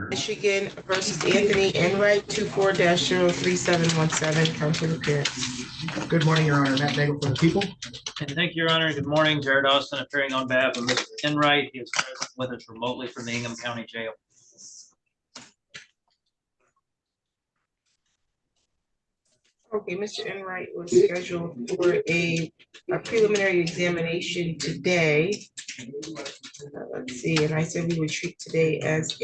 Michigan versus Anthony Enright, 24-03717, counsel appearance. Good morning, Your Honor. Matt Nagel for the people. And thank you, Your Honor. Good morning. Jared Austin appearing on behalf of Mr. Enright. He is present with us remotely from the Ingham County Jail. Okay, Mr. Enright was scheduled for a preliminary examination today. Let's see, and I said we would treat today as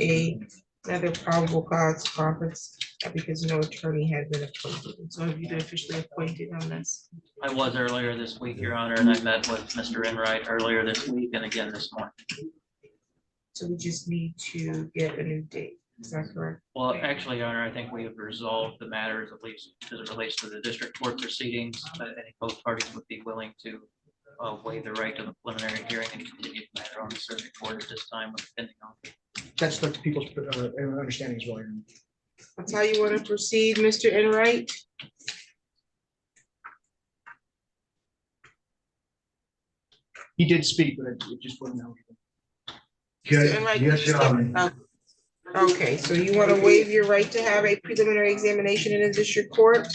another probable cause conference because no attorney had been appointed. So have you been officially appointed on this? I was earlier this week, Your Honor, and I met with Mr. Enright earlier this week and again this morning. So we just need to get a new date. Is that correct? Well, actually, Your Honor, I think we have resolved the matters, at least as it relates to the district court proceedings. I think both parties would be willing to waive the right to the preliminary hearing and continue the matter on the circuit court at this time, depending on. That's the people's understanding as well. Your Honor. That's how you want to proceed, Mr. Enright? He did speak, but it just wasn't out. Mr. Enright, Yes, Your Honor. Okay, so you want to waive your right to have a preliminary examination in the district court?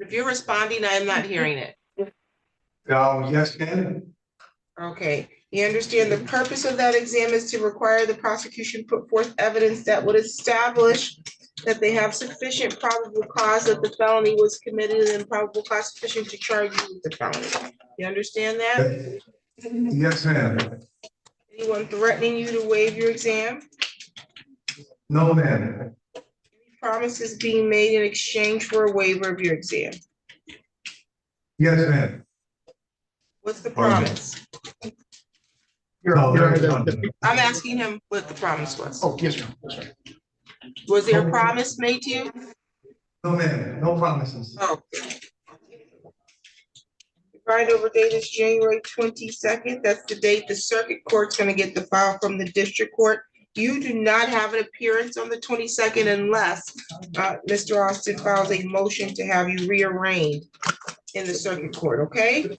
If you're responding, I am not hearing it. Yes, ma'am. Okay, you understand the purpose of that exam is to require the prosecution put forth evidence that would establish that they have sufficient probable cause that the felony was committed and probable cause sufficient to charge you with the felony. You understand that? Yes, ma'am. Anyone threatening you to waive your exam? No, ma'am. Any promises being made in exchange for a waiver of your exam? Yes, ma'am. What's the promise? Your Honor, I'm asking him what the promise was. oh, yes, Your Honor. Yes, sir. Was there a promise made to you? No, ma'am. No promises. Oh. Right over date is January 22nd. That's the date the circuit court's gonna get the file from the district court. You do not have an appearance on the 22nd unless Mr. Austin files a motion to have you rearranged in the circuit court, okay?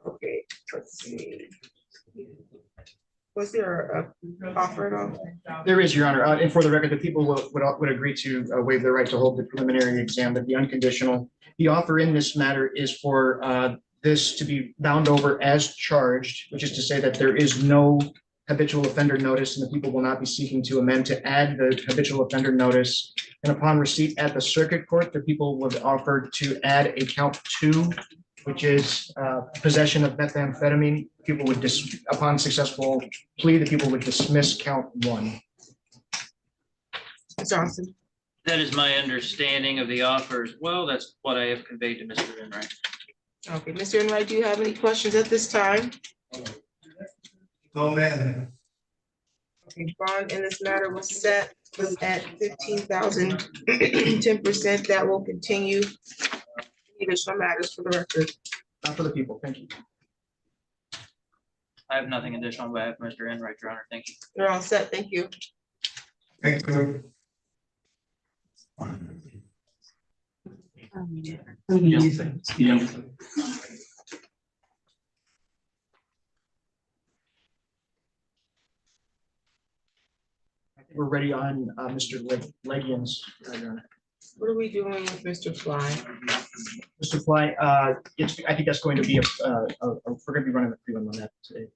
Okay, let's see. Was there a offer at all? There is, Your Honor. And for the record, the people would agree to waive their right to hold the preliminary exam, but the unconditional. The offer in this matter is for this to be bound over as charged, which is to say that there is no habitual offender notice and the people will not be seeking to amend to add the habitual offender notice. And upon receipt at the circuit court, the people would offer to add a count 2, which is possession of methamphetamine. People would, upon successful plea, the people would dismiss count 1. It's awesome. That is my understanding of the offer as well. That's what I have conveyed to Mr. Enright. Okay, Mr. Enright, do you have any questions at this time? No, ma'am. Okay, bond in this matter was set at 15,000, 10%. That will continue. Additional matters for the record. For the people, thank you. I have nothing additional on behalf of Mr. Enright, Your Honor. Thank you. You're all set. Thank you. Thank you. We're ready on Mr. Legian's. What are we doing with Mr. Fly? Mr. Fly, I think that's going to be we're going to be running the prelim on that today.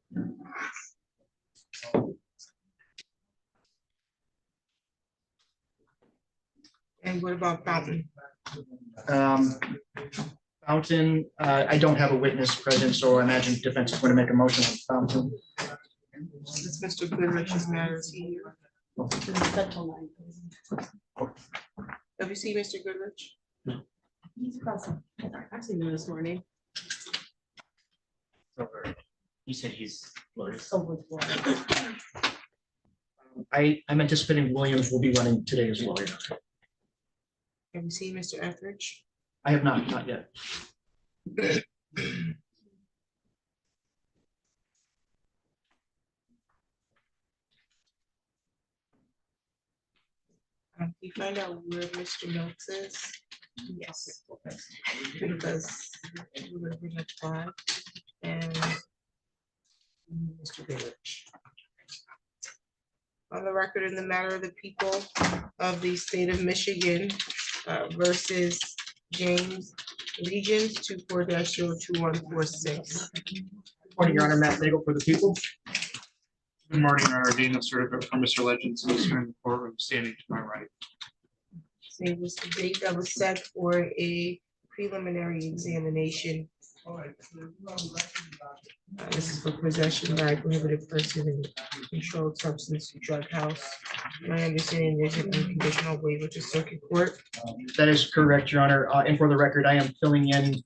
And what about Fountain? Fountain, I don't have a witness present, so I imagine defense is going to make a motion on Fountain. It's Mr. Goodrich's matters here. Have you seen Mr. Goodrich? He's present. I've seen him this morning. You said he's I'm anticipating Williams will be running today as well. Have you seen Mr. Etheridge? I have not yet. Can you find out where Mr. Milks is? Yes. Because we're gonna bring up five and Mr. Baylor. On the record in the matter of the people of the state of Michigan versus James Legions 24-02146. Morning, Your Honor, Matt Nagel for the people. Good morning, Your Honor. Daniel Certificate from Mr. Legends, who's here in the courtroom, standing to my right. It was the date that was set for a preliminary examination. This is for possession by a prohibited person in controlled substance drug house. My understanding there's an unconditional waiver to circuit court. That is correct, Your Honor. And for the record, I am filling in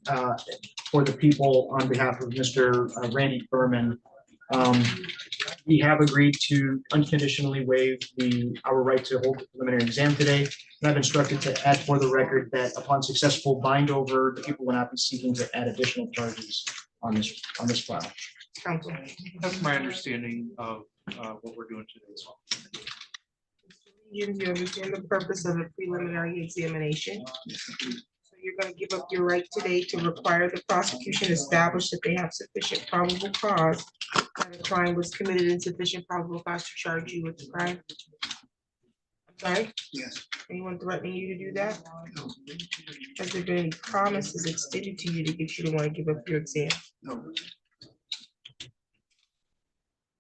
for the people on behalf of Mr. Randy Berman. We have agreed to unconditionally waive our right to hold the preliminary exam today. And I've instructed to add for the record that upon successful bind over, the people will not be seeking to add additional charges on this file. Counsel. That's my understanding of what we're doing today as well. You understand the purpose of a preliminary examination. So you're going to give up your right today to require the prosecution establish that they have sufficient probable cause that a crime was committed and sufficient probable cause to charge you with the crime. Okay? Yes. Anyone threatening you to do that? Has there been any promises extended to you to get you to want to give up your exam? No.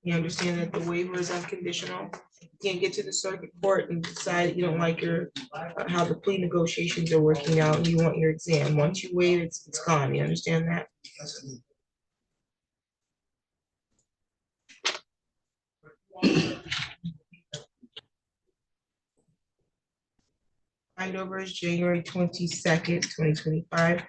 You understand that the waiver is unconditional? You can't get to the circuit court and decide that you don't like how the plea negotiations are working out and you want your exam. Once you waive, it's gone. You understand that? Yes, I do. Bind over is January 22nd, 2025.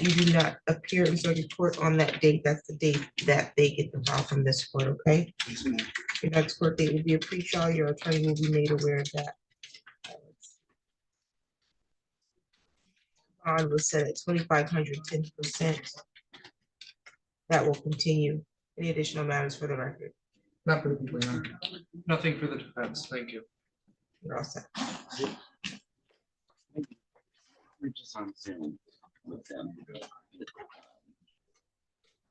You do not appear in circuit court on that date. That's the date that they get the file from this court, okay? Yes, ma'am. Your next court date will be a pre-trial. Your attorney will be made aware of that. Bond was set at 2,500, 10%. That will continue. Any additional matters for the record? Not for the people, Your Honor. Nothing for the defense. Thank you. You're all set. We're just on Zoom with them.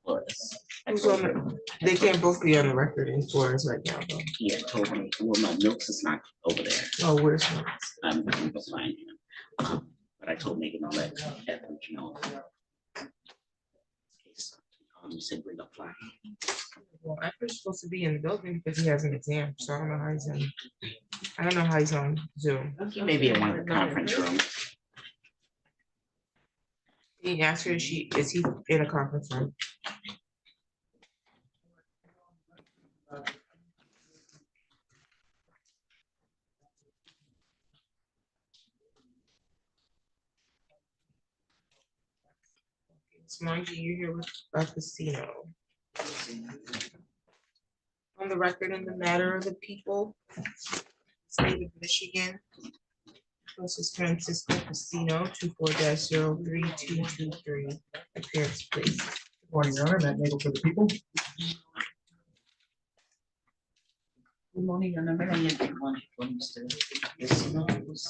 Flores. Who's on the- They can't both be on the record in Florence right now, though. He had told me, well, no, Milks is not over there. Oh, where's Florence? I'm going to find him. But I told Megan to let Evan know. You said bring up Fly. Well, Efra's supposed to be in the building because he has an exam, so I don't know how he's in. I don't know how he's on Zoom. He may be in one of the conference rooms. He asked her, is he in a conference room? Margie, you're here with Casino. On the record in the matter of the people, state of Michigan versus Francisco Casino, 24-03223. Appearance, please. Good morning, Your Honor, Matt Nagel for the people. Good morning, Your Honor. I have one for Mr. Simmons.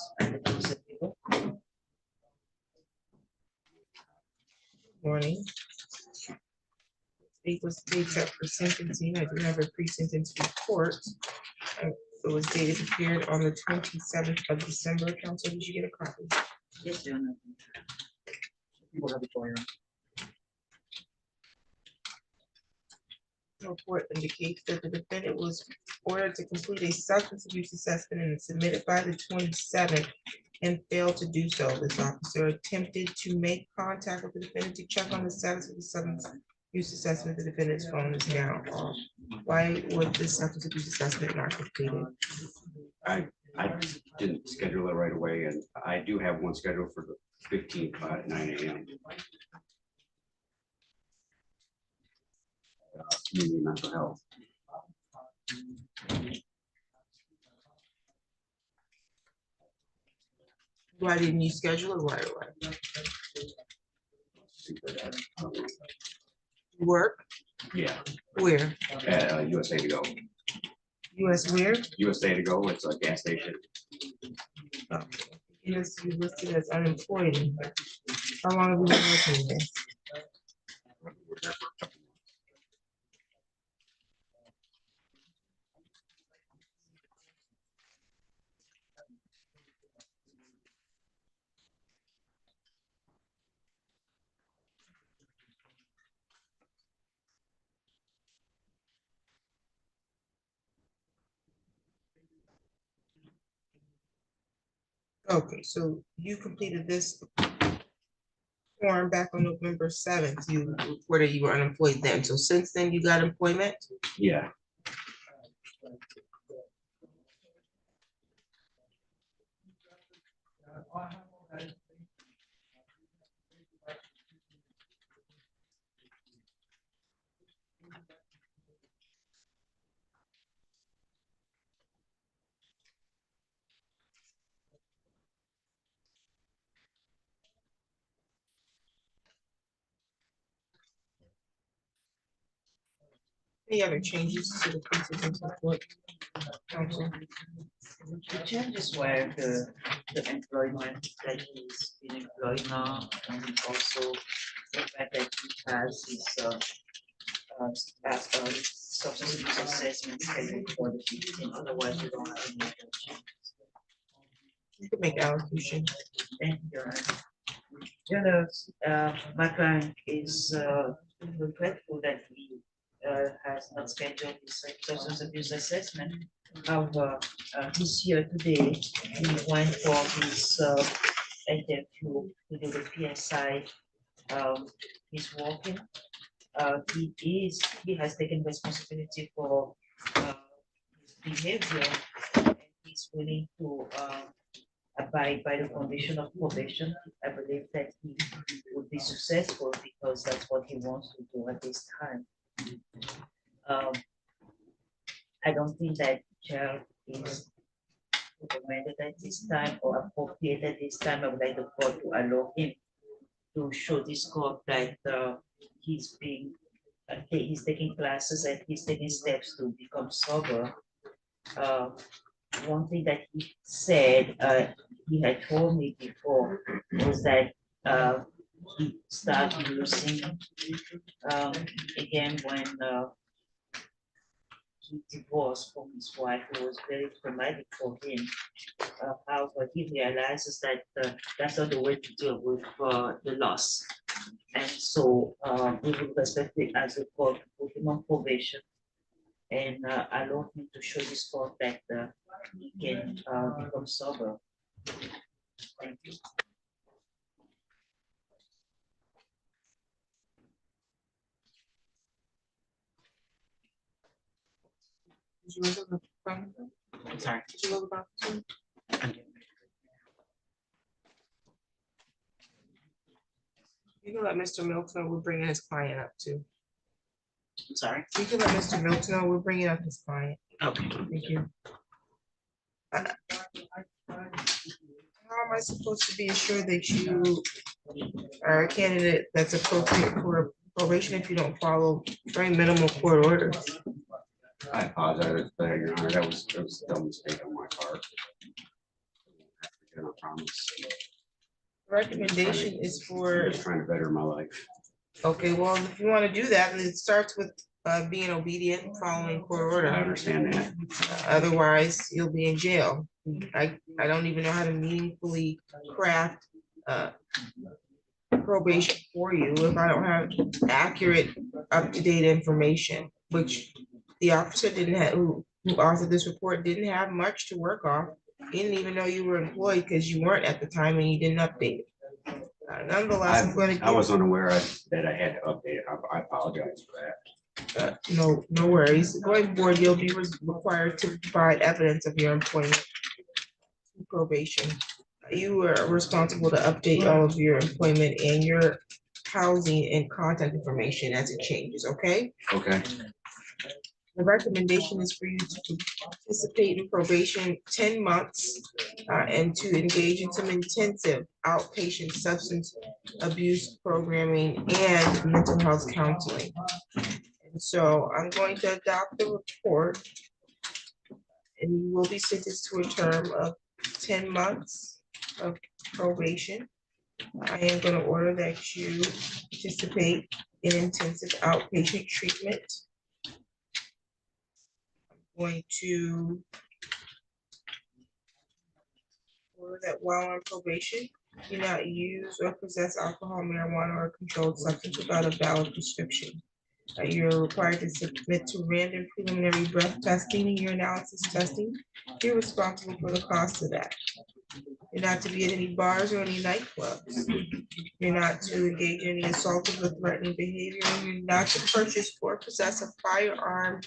Morning. Date was set for sentencing. I do have a pre-sentence report. It was dated appeared on the 27th of December. Council, did you get a copy? Yes, Your Honor. People have the floor, Your Honor. Report indicates that the defendant was ordered to complete a substance abuse assessment and submitted by the 27th and failed to do so. This officer attempted to make contact with the defendant to check on the status of the substance abuse assessment. The defendant's phone is now off. Why was this substance abuse assessment not completed? I didn't schedule it right away, and I do have one scheduled for the 15th at 9 a.m. Community mental health. Why didn't you schedule it right away? Work? Yeah, Where? at USA to go. US where? USA to go, it's a gas station. Oh, is listed as unemployed. in here. How long have you been working there? Okay, so you completed this form back on November 7th. You reported you were unemployed then. So since then, you got employment? Yeah, Any other changes to the pre-sentence report? Counsel? The changes were the employment that he's been employed now, and also the fact that he has his substance abuse assessment scheduled for the 15th. Otherwise we don't have any other changes. You can make allocution. Thank you. Jonas, my client is regretful that he has not scheduled his substance abuse assessment. However, he's here today. He went for his interview to do the PSI. He's working. He has taken responsibility for his behavior, and he's willing to abide by the condition of probation. I believe that he would be successful because that's what he wants to do at this time. I don't think that jail is recommended at this time or appropriate at this time. I would like the court to allow him to show this court that he's taking classes and he's taking steps to become sober. One thing that he said, he had told me before, was that he started using again when he divorced from his wife. It was very traumatic for him. However, he realizes that that's not the way to deal with the loss. And so we will respect it as a court, put him on probation and allow him to show this court that he can become sober. Thank you. Did you look at the- I'm sorry. did you look about the- You can let Mr. Milton know we're bringing his client up too. I'm sorry. You can let Mr. Milton know we're bringing up his client. Okay. Thank you. How am I supposed to be assured that you are a candidate that's appropriate for probation if you don't follow very minimal court orders? I apologize, but Your Honor, that was a dumb mistake on my part. I promise. Recommendation is I'm for, just trying to better my life. okay, well, if you want to do that, then it starts with being obedient, following court I order. understand that. Otherwise, you'll be in jail. I don't even know how to meaningfully craft probation for you if I don't have accurate, up-to-date information, which the officer didn't have, who authored this report, didn't have much to work off. He didn't even know you were employed because you weren't at the time and you didn't update it. Nonetheless, I'm going to I was unaware that I had to update it. I apologize for that. no worries. Going forward, you'll be required to provide evidence of your employment probation. You are responsible to update all of your employment and your housing and contact information as it changes, okay? Okay, The recommendation is for you to participate in probation 10 months and to engage in some intensive outpatient substance abuse programming and mental health counseling. And so I'm going to adopt the report and you will be sentenced to a term of 10 months of probation. I am gonna order that you participate in intensive outpatient treatment. Going to order that while on probation, do not use or possess alcohol, marijuana, or controlled substance without a valid prescription. You're required to submit to random preliminary breath testing and urinalysis testing. You're responsible for the cost of that. You're not to be at any bars or any nightclubs. You're not to engage in any assaultive or threatening behavior. You're not to purchase or possess a firearm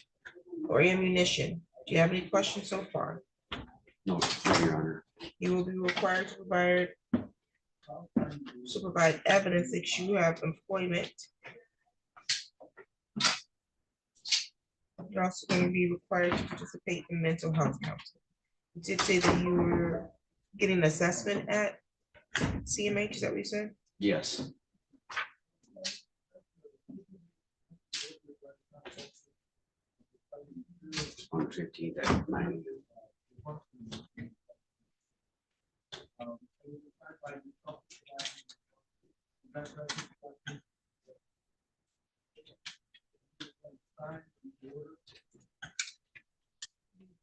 or ammunition. Do you have any questions so far? No, Your Honor. You will be required to provide evidence that you have employment. You're also going to be required to participate in mental health counseling. You did say that you were getting an assessment at CMH, is that what you said? Yes. On 15th at 9 a.m.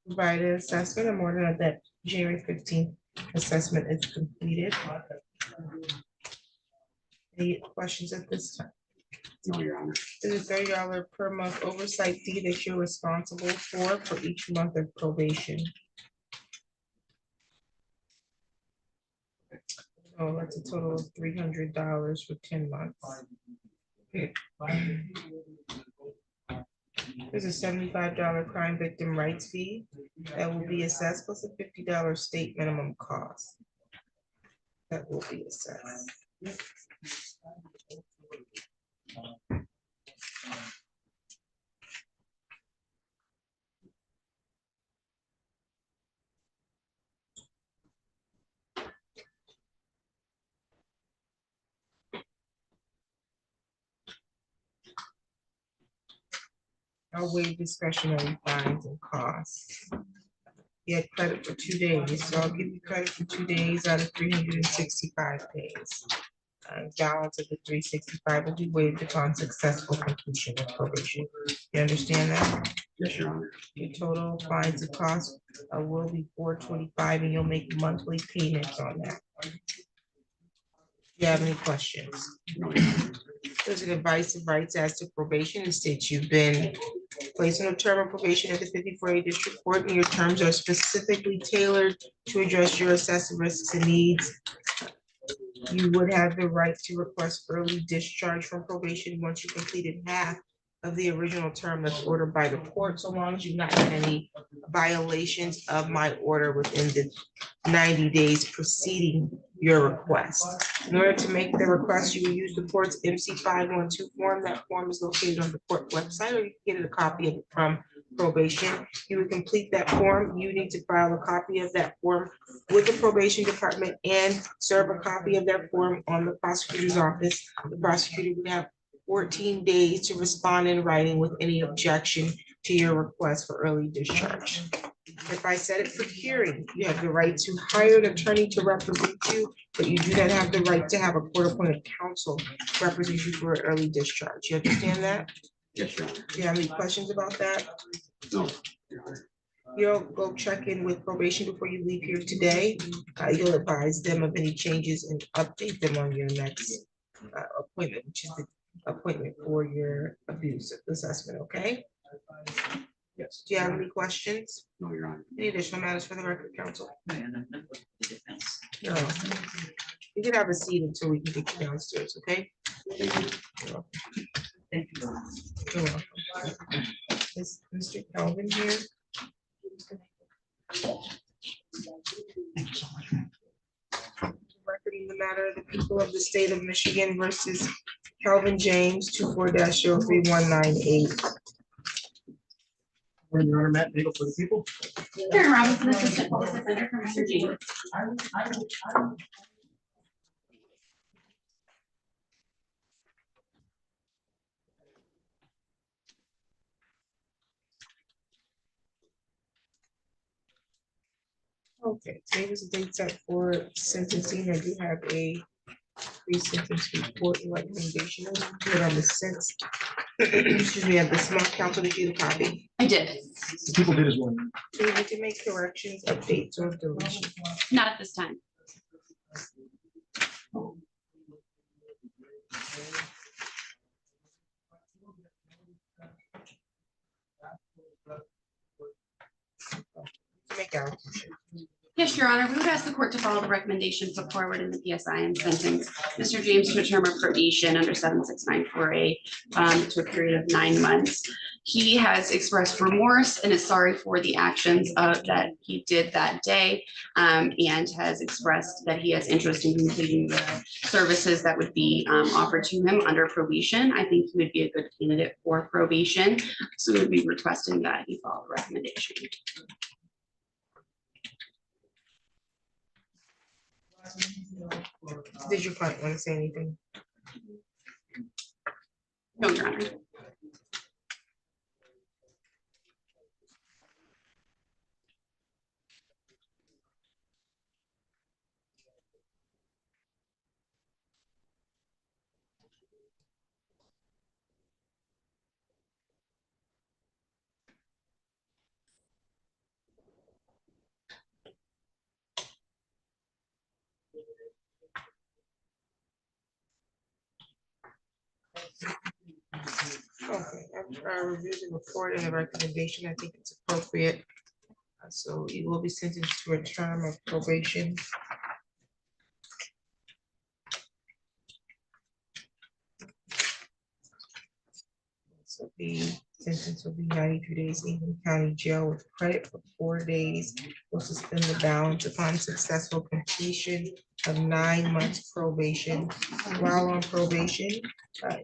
Provide an assessment. I'm ordering that January 15th assessment is completed. Any questions at this time? No, Your Honor. There's a $30 per month oversight fee that you're responsible for each month of probation. Oh, that's a total of $300 for 10 months. There's a $75 crime victim rights fee that will be assessed, plus a $50 state minimum cost. That will be assessed. I'll waive discretionary fines and costs. You had credit for 2 days, so I'll give you credit for 2 days out of 365 days. Balance of the 365 will be waived upon successful completion of probation. You understand that? Yes, Your Honor. Your total fines and costs will be $425, and you'll make monthly payments on that. Do you have any questions? No, Your Honor. There's an advice of rights as to probation. It states you've been placed on a term of probation at the 54A District Court, and your terms are specifically tailored to address your assessed risks and needs. You would have the right to request early discharge from probation once you completed half of the original term that's ordered by the court, so long as you've not had any violations of my order within the 90 days preceding your request. In order to make the request, you will use the court's MC 512 form. That form is located on the court website, or you can get a copy of it from probation. You would complete that form. You need to file a copy of that form with the probation department and serve a copy of that form on the prosecutor's office. The prosecutor would have 14 days to respond in writing with any objection to your request for early discharge. If I set it for hearing, you have the right to hire an attorney to represent you, but you do not have the right to have a court-appointed counsel represent you for an early discharge. You understand that? Yes, Your Honor. Do you have any questions about that? No, Your Honor. You'll go check in with probation before you leave here today. You'll advise them of any changes and update them on your next appointment, which is the appointment for your abuse assessment, okay? Yes. Do you have any questions? No, Your Honor. Any additional matters for the record, counsel? The defense. No. You can have a seat until we can get you downstairs, okay? Thank you. Thank you. You're welcome. Is Mr. Kelvin here? Recording the matter of the people of the state of Michigan versus Kelvin James, 24-03198. Your Honor, Matt Nagel for the people. Karen Robinson, Assistant Public Defender for Mr. James. Okay, today was the date set for sentencing. I do have a pre-sentence report and recommendation. Good on the sixth. Excuse me, at the small council to do the copy. I did, The people did as well. Do we need to make corrections, updates, or deletions? not at this time. Make out. Yes, Your Honor, we would ask the court to follow the recommendation put forward in the PSI and sentence Mr. James to a term of probation under 7694A to a period of 9 months. He has expressed remorse and is sorry for the actions that he did that day, and has expressed that he has interest in completing the services that would be offered to him under probation. I think he would be a good candidate for probation, so we would be requesting that he follow the recommendation. Did your client want to say anything? No, Your Honor. Okay, after I review the report and the recommendation, I think it's appropriate. So you will be sentenced to a term of probation. So the sentence will be 92 days in county jail with credit for 4 days. Will suspend the balance upon successful completion of 9 months probation. While on probation,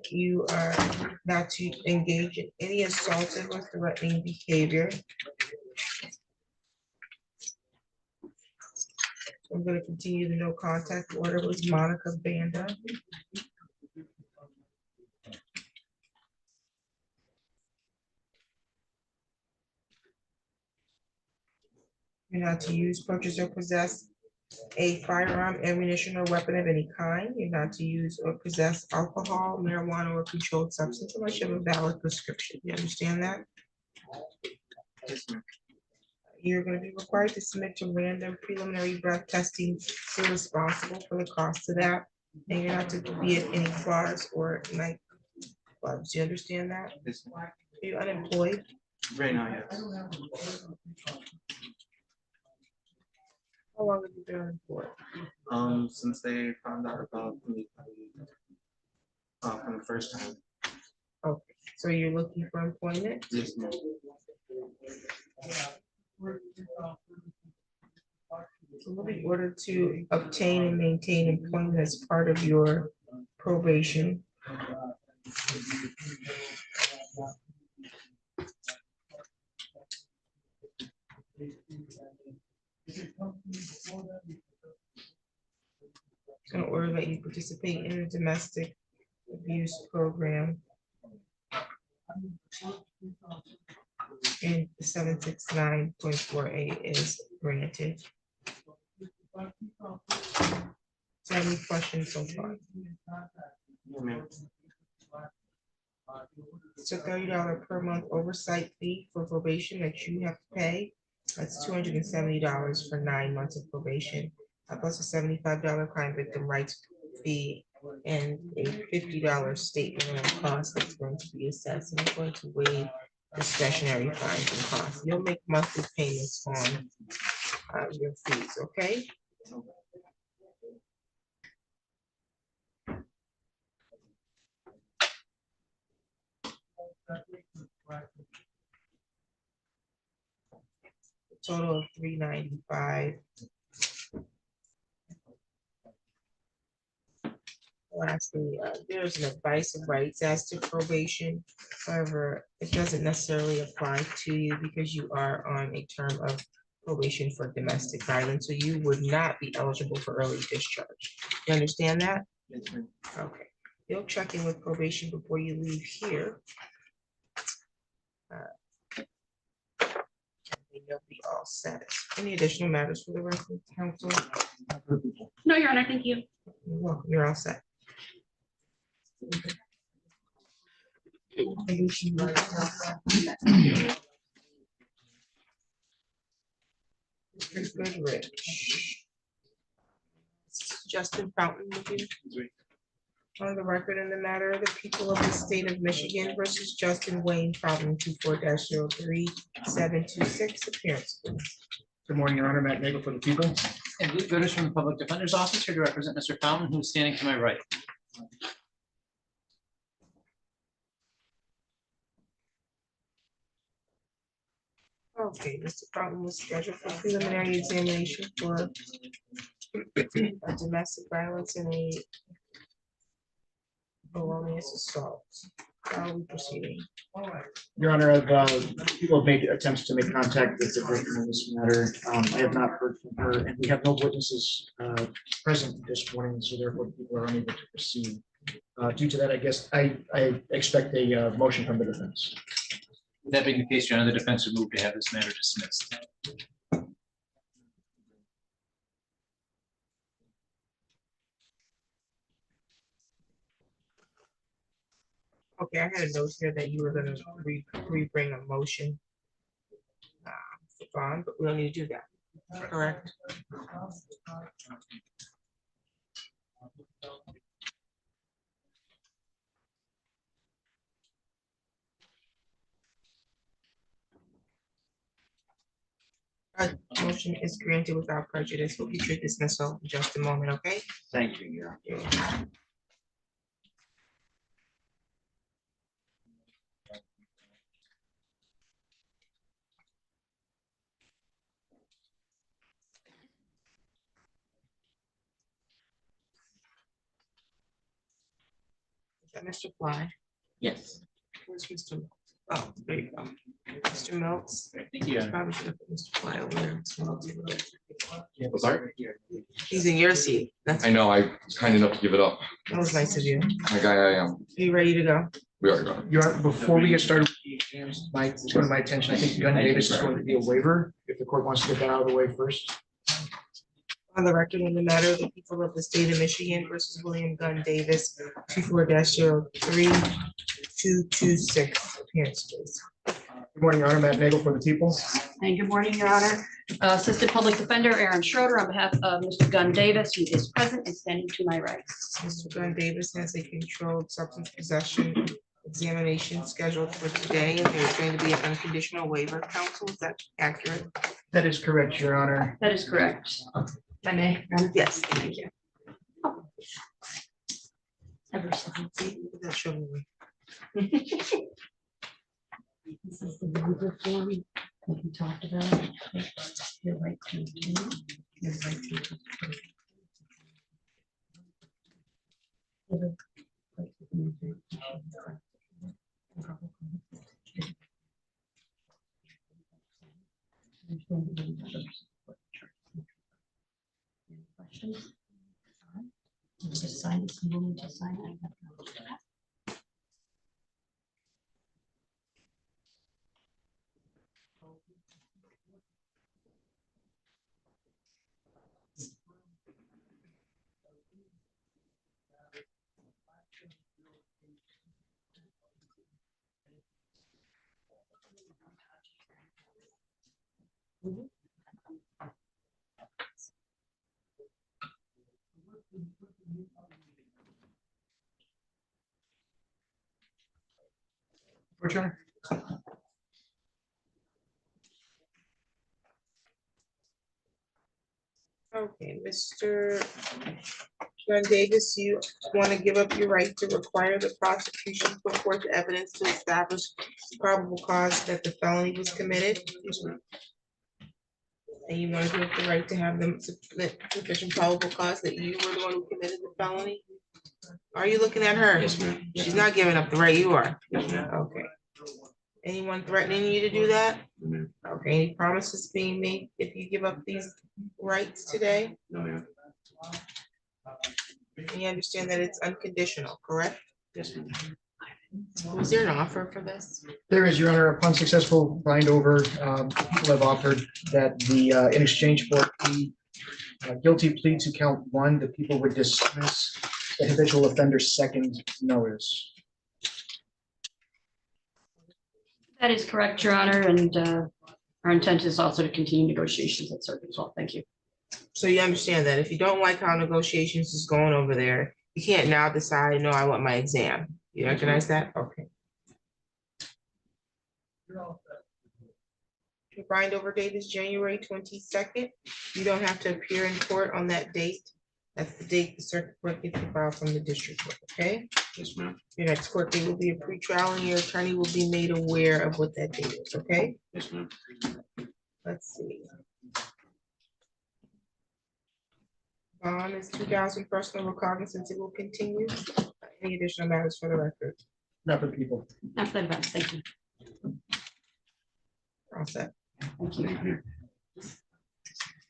you are not to engage in any assaultive or threatening behavior. I'm going to continue the no contact order with Monica Banda. You're not to use, purchase, or possess a firearm, ammunition, or weapon of any kind. You're not to use or possess alcohol, marijuana, or controlled substance unless you have a valid prescription. You understand that? You're going to be required to submit to random preliminary breath testing. You're responsible for the cost of that. And you're not to be at any bars or nightclubs. You understand that? Are you unemployed? Right now, yes. How long have you been unemployed? Since they found out about me from the first time. Okay, so you're looking for employment? Yes, ma'am. In order to obtain and maintain employment as part of your probation. In order that you participate in a domestic abuse program. And 769.4A is granted. So any questions so far? It's a $30 per month oversight fee for probation that you have to pay. That's $270 for 9 months of probation, plus a $75 crime victim rights fee and a $50 state minimum cost that's going to be assessed. And I'm going to waive discretionary fines and costs. You'll make monthly payments on your fees, okay? Total of $395. Lastly, there's an advice of rights as to probation. However, it doesn't necessarily apply to you because you are on a term of probation for domestic violence, so you would not be eligible for early discharge. You understand that? Yes, ma'am. Okay. You'll check in with probation before you leave here. and you'll be all set. Any additional matters for the record, council? No, Your Honor, thank you. You're welcome. You're all set. Mr. Goodrich. Justin Fountain with you. On the record in the matter of the people of the state of Michigan versus Justin Wayne, problem 24-03726, appearance. Good morning, Your Honor. Matt Nagel for the people. And Luke Goodrich from the Public Defender's Office here to represent Mr. Fountain, who's standing to my right. Okay, Mr. Fountain was scheduled for preliminary examination for a domestic violence and a felonious assault. How are we proceeding? Your Honor, people have made attempts to make contact with the victim in this matter. I have not heard from her, and we have no witnesses present this morning, so therefore people are unable to proceed. Due to that, I guess I expect a motion from the defense. That being the case, Your Honor, the defense would move to have this matter dismissed. Okay, I had a note here that you were gonna re-bring a motion for bond, but we don't need to do that, correct? Motion is granted without prejudice. We'll get your dismissal in just a moment, okay? Thank you, Your Honor. Is that Mr. Fly? Yes. Where's Mr. Mills? Oh, there you go. Mr. Mills. Thank you. Probably should have put Mr. Fly over there. Sorry? He's in your seat. That's, I know, I was kind enough to give it up. that was nice of you. My guy, I am. Are you ready to go? We are going. Your Honor, before we get started with the exams, it's going to my attention. I think Gun Davis is going to be a waiver. If the court wants to get that out of the way first. On the record in the matter of the people of the state of Michigan versus William Gunn Davis, 24-03226, appearance please. Good morning, Your Honor. Matt Nagel for the people. And good morning, Your Honor. Assistant Public Defender Aaron Schroeder on behalf of Mr. Gunn Davis, who is present and standing to my right. Mr. Gunn Davis has a controlled substance possession examination scheduled for today, and there's going to be an unconditional waiver. Counsel, is that accurate? That is correct, Your Honor. That is correct. I may. Yes. Thank you. Ever so See, look at that show me. This is the waiver form that we talked about. Your right to do, your right to. Questions? Just sign this, you want me to sign it? Your Honor. Okay, Mr. Gunn Davis, you want to give up your right to require the prosecution to put forth evidence to establish probable cause that the felony was committed? And you want to give up the right to have them submit sufficient probable cause that you were the one who committed the felony? Are you looking at her? Yes, ma'am. She's not giving up the right, you are. Yes, ma'am. Okay. Anyone threatening you to do that? No, ma'am. Okay, any promises being made if you give up these rights today? No, ma'am. And you understand that it's unconditional, correct? Yes, ma'am. Was there an offer for this? There is, Your Honor, upon successful bind over, people have offered that in exchange for the guilty plea to count one, the people would dismiss the habitual offender's second notice. That is correct, Your Honor, and our intent is also to continue negotiations at circuit as well. Thank you. So you understand that if you don't like how negotiations is going over there, you can't now decide, no, I want my exam. You recognize that? Okay. Your bind over date is January 22nd. You don't have to appear in court on that date. That's the date the circuit court gets the file from the district court, okay? Yes, ma'am. Your next court date will be a pretrial and your attorney will be made aware of what that date is, okay? Yes, ma'am. Let's see. Bond is 2,000 personal recognizance. It will continue. Any additional matters for the record? Not for people. Not for the events. Thank you. All set. Thank you.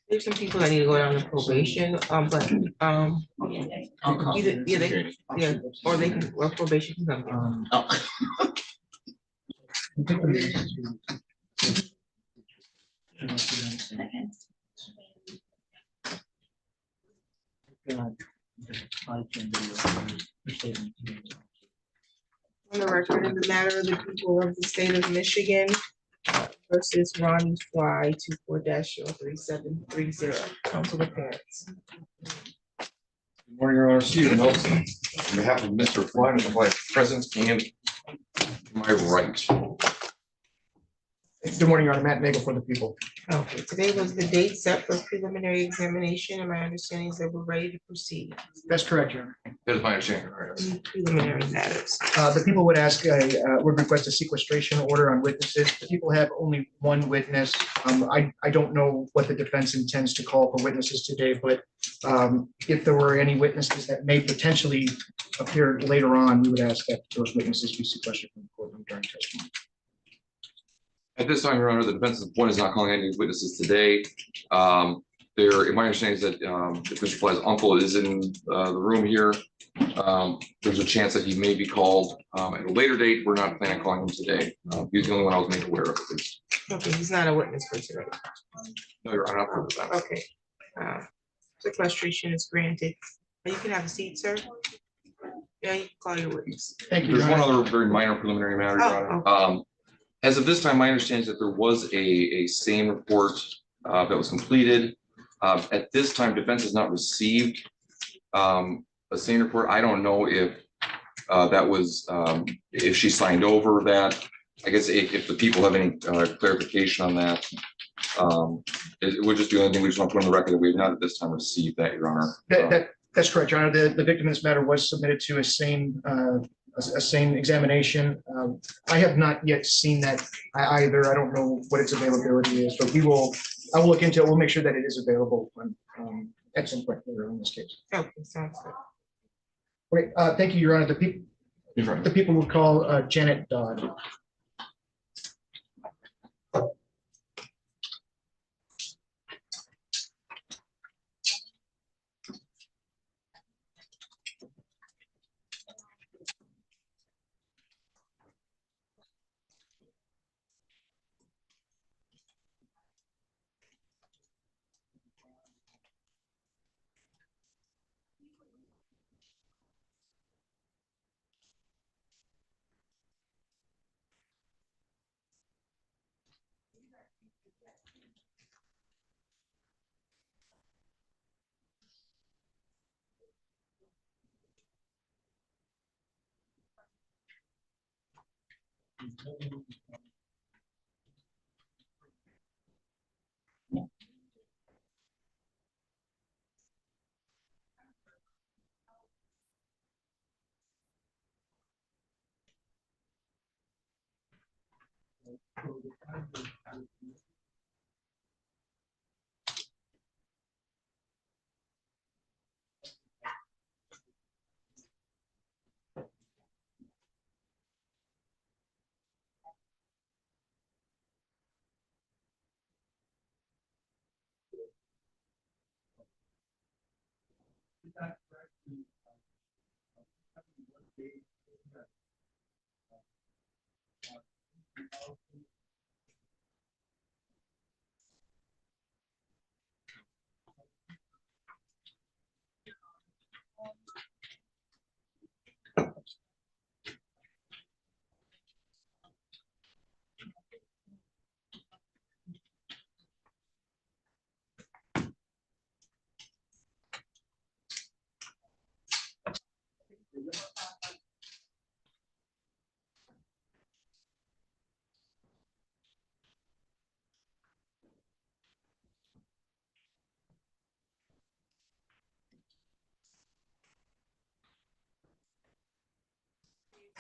There's some people that need to go down to probation, but either, yeah, or they can, or probation can come. On the record, in the matter of the people of the state of Michigan versus Ronnie Fly 24-3730. Council appearance. Good morning, Your Honor. Stephen Nelson, on behalf of Mr. Fly, Mr. Fly present and to my right. Good morning, Your Honor. Matt Nagel for the people. Okay, today was the date set for preliminary examination, and my understanding is that we're ready to proceed. That's correct, Your Honor. That is my understanding. All right. Preliminary matters. The people would request a sequestration order on witnesses. The people have only one witness. I don't know what the defense intends to call for witnesses today, but if there were any witnesses that may potentially appear later on, we would ask that those witnesses be sequestered from the courtroom during testimony. At this time, Your Honor, the defense's point is not calling any witnesses today. My understanding is that if Mr. Fly's uncle is in the room here, there's a chance that he may be called at a later date. We're not planning on calling him today. He's the only one I was made aware of. Okay, he's not a witness for today. No, Your Honor, I've heard of that. Okay. Sequestration is granted. You can have a seat, sir. Yeah, you can call your witness. Thank you. There's Your one Honor. other very minor preliminary matter, Your Oh, Honor. As of this time, my understanding is that there was a SAME report that was completed. At this time, defense has not received a SAME report. I don't know if that was, if she signed over that. I guess if the people have any clarification on that, it would just be the only thing we just want to put on the record that we have not at this time received that, Your Honor. That's correct, Your Honor. The victim in this matter was submitted to a SAME examination. I have not yet seen that either. I don't know what its availability is, but I will look into it. We'll make sure that it is available at some point later in this case. okay, sounds good. Great. Thank you, Your Honor. The people will call Janet Dodd.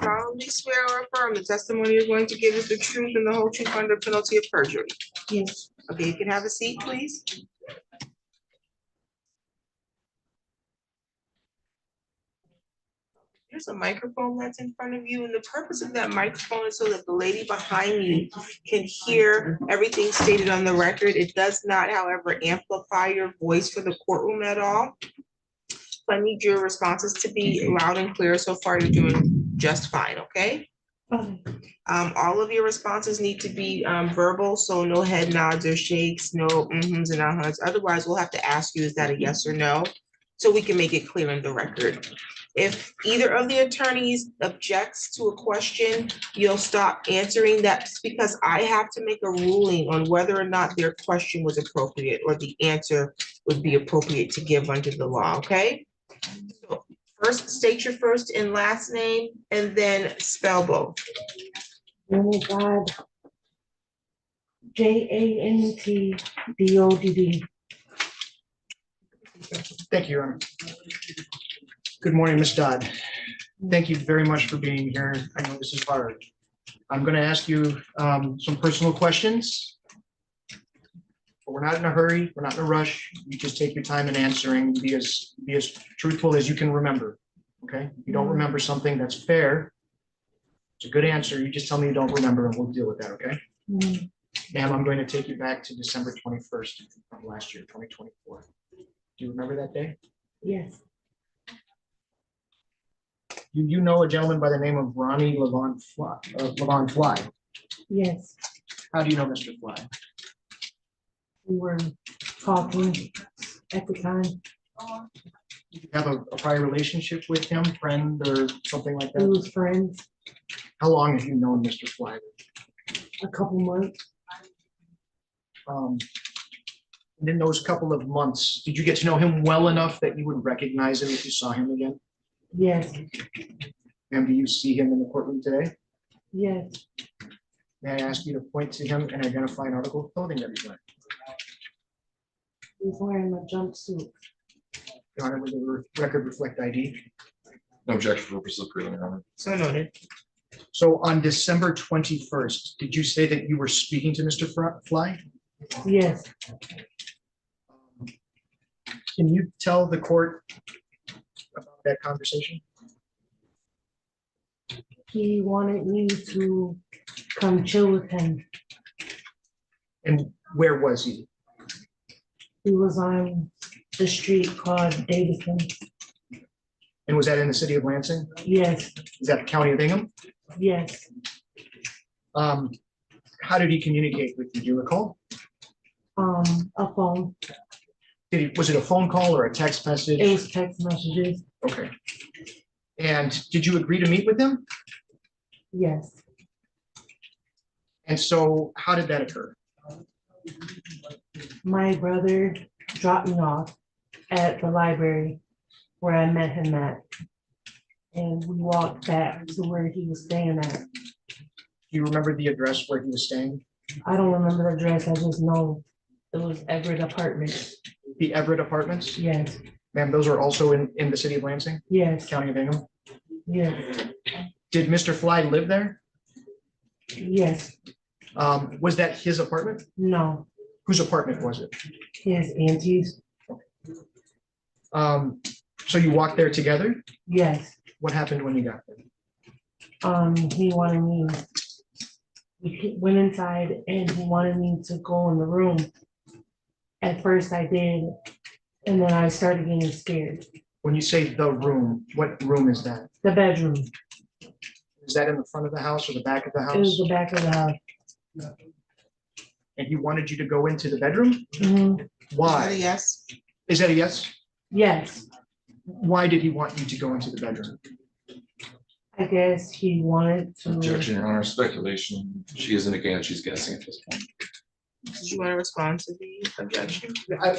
solemnly swear or affirm the testimony you're going to give is the truth and the whole truth under penalty of perjury? Yes. Okay, you can have a seat, please. There's a microphone that's in front of you, and the purpose of that microphone is so that the lady behind you can hear everything stated on the record. It does not, however, amplify your voice for the courtroom at all. So I need your responses to be loud and clear. So far, you're doing just fine, okay? All of your responses need to be verbal, so no head nods or shakes, no mm-hms and uh-huhs. Otherwise, we'll have to ask you, is that a yes or no? So we can make it clear in the record. If either of the attorneys objects to a question, you'll stop answering. That's because I have to make a ruling on whether or not their question was appropriate or the answer would be appropriate to give under the law, okay? So first, state your first and last name and then spell both. Oh my God. JANTDODD. Thank you, Your Honor. Good morning, Ms. Dodd. Thank you very much for being here. I know this is hard. I'm going to ask you some personal questions. But we're not in a hurry. We're not in a rush. You just take your time in answering. Be as truthful as you can remember. Okay? If you don't remember something, that's fair. It's a good answer. You just tell me you don't remember and we'll deal with that, okay? Ma'am, I'm going to take you back to December 21st of last year, 2024. Do you remember that day? Yes. You know a gentleman by the name of Ronnie Fly? Yes. How do you know Mr. Fly? We were talking at the time. Do you have a prior relationship with him, friend or something like We that? was friends How long have you known Mr. Fly? a couple months. And in those couple of months, did you get to know him well enough that you would recognize him if you saw him again? Yes. And do you see him in the courtroom today? Yes. May I ask you to point to him and identify an article of clothing that he's wearing? He's wearing a jumpsuit. Your Honor, would the record reflect ID? No objection for purposes of preliminary, Your Honor. So noted. So on December 21st, did you say that you were speaking to Mr. Fly? Yes. Can you tell the court about that conversation? He wanted me to come chill with him. And where was he? He was on the street called Davidson. And was that in the city of Lansing? Yes. Is that the county of Hingham? Yes. How did he communicate with you? Do you recall? A phone. Was it a phone call or a text message? It was text messages. Okay. And did you agree to meet with him? Yes. And so how did that occur? My brother dropped me off at the library where I met him at. And we walked back to where he was staying at. Do you remember the address where he was staying? I don't remember the address, I just know it was Everett Apartments. The Everett Apartments? Yes, Ma'am, those are also in the city of Lansing, yes, county of Hingham? yes, Did Mr. Fly live there? yes, Was that his apartment? no, Whose apartment was it? his aunties, So you walked there together? yes. What happened when you got there? He wanted me, we went inside and he wanted me to go in the room. At first I did, and then I started getting scared. When you say the room, what room is that? The bedroom, Is that in the front of the house or the back of the it was house? the back of the house. And he wanted you to go into the bedroom? Mhm. Is that a Why? yes? Is that a yes? Yes, Why did he want you to go into the bedroom? I guess he wanted to, Objection, Your Honor, speculation. She is indicating that she's guessing at this point. Did you want to respond to the objection?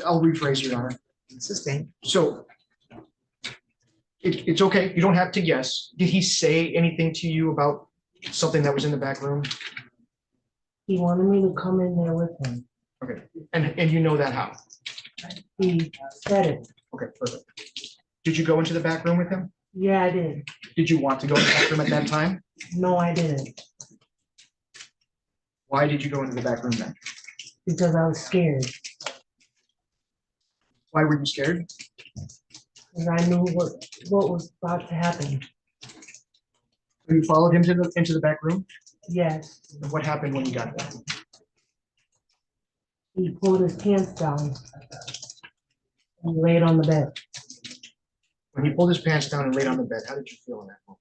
I'll rephrase, Your Honor. Sustain. So it's okay. You don't have to guess. Did he say anything to you about something that was in the back room? he wanted me to come in there with him. Okay. And you know that how? He said it, Okay, perfect. Did you go into the back room with him? Yeah, I did. Did you want to go in the back room at that time? No, I didn't, Why did you go into the back room then? because I was scared, Why were you scared? because I knew what was about to happen. You followed him into the back room? Yes, And what happened when you got there? he pulled his pants down and laid on the bed. When he pulled his pants down and laid on the bed, how did you feel in that moment?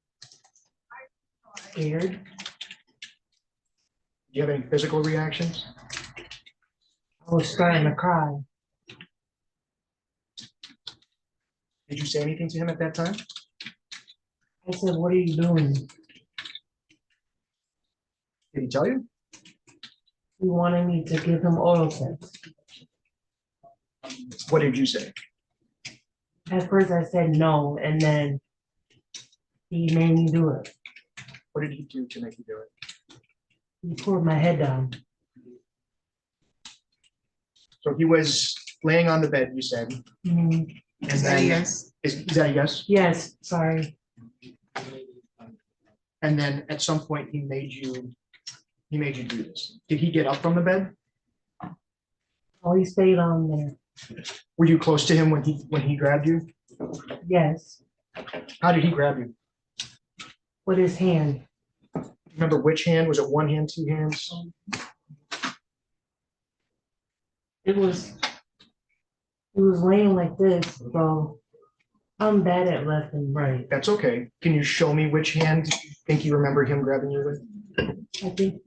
Scared. Do you have any physical reactions? I was starting to cry. Did you say anything to him at that time? I said, "What are you doing?" Did he tell you? He wanted me to give him oral sex. What did you say? At first I said no, and then he made me do it. What did he do to make you do it? He pulled my head down. So he was laying on the bed, you said, Mhm. and Is that a then, yes? is that a yes? Yes, sorry. And then at some point, he made you do this. Did he get up from the bed? Oh, he stayed on there. Were you close to him when he grabbed you? Yes, How did he grab you? with his hand. Remember which hand? Was it one hand, two hands? It was laying like this, so I'm bad at left and right. That's okay. Can you show me which hand you think you remember him grabbing you with? I think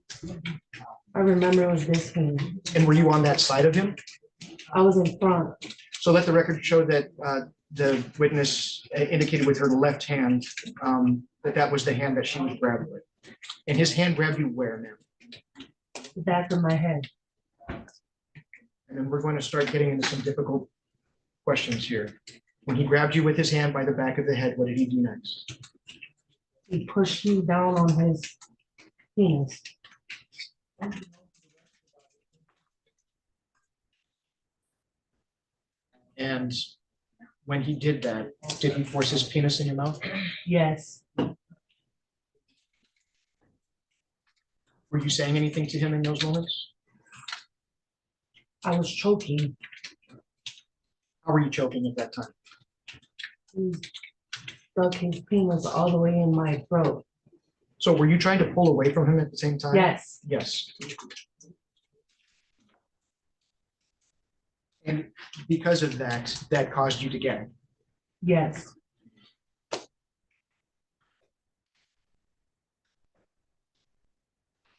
I remember it was this hand. And were you on that side of him? I was in front. So let the record show that the witness indicated with her left hand that was the hand that she was grabbed with. And his hand grabbed you where, ma'am? The back of my head. And then we're going to start getting into some difficult questions here. When he grabbed you with his hand by the back of the head, what did he do next? He pushed me down on his penis. And when he did that, did he force his penis in your mouth? Yes, Were you saying anything to him in those moments? I was choking. How were you choking at that time? He stuck his penis all the way in my throat. So were you trying to pull away from him at the same time? Yes, Yes. And because of that, that caused you to gag. yes.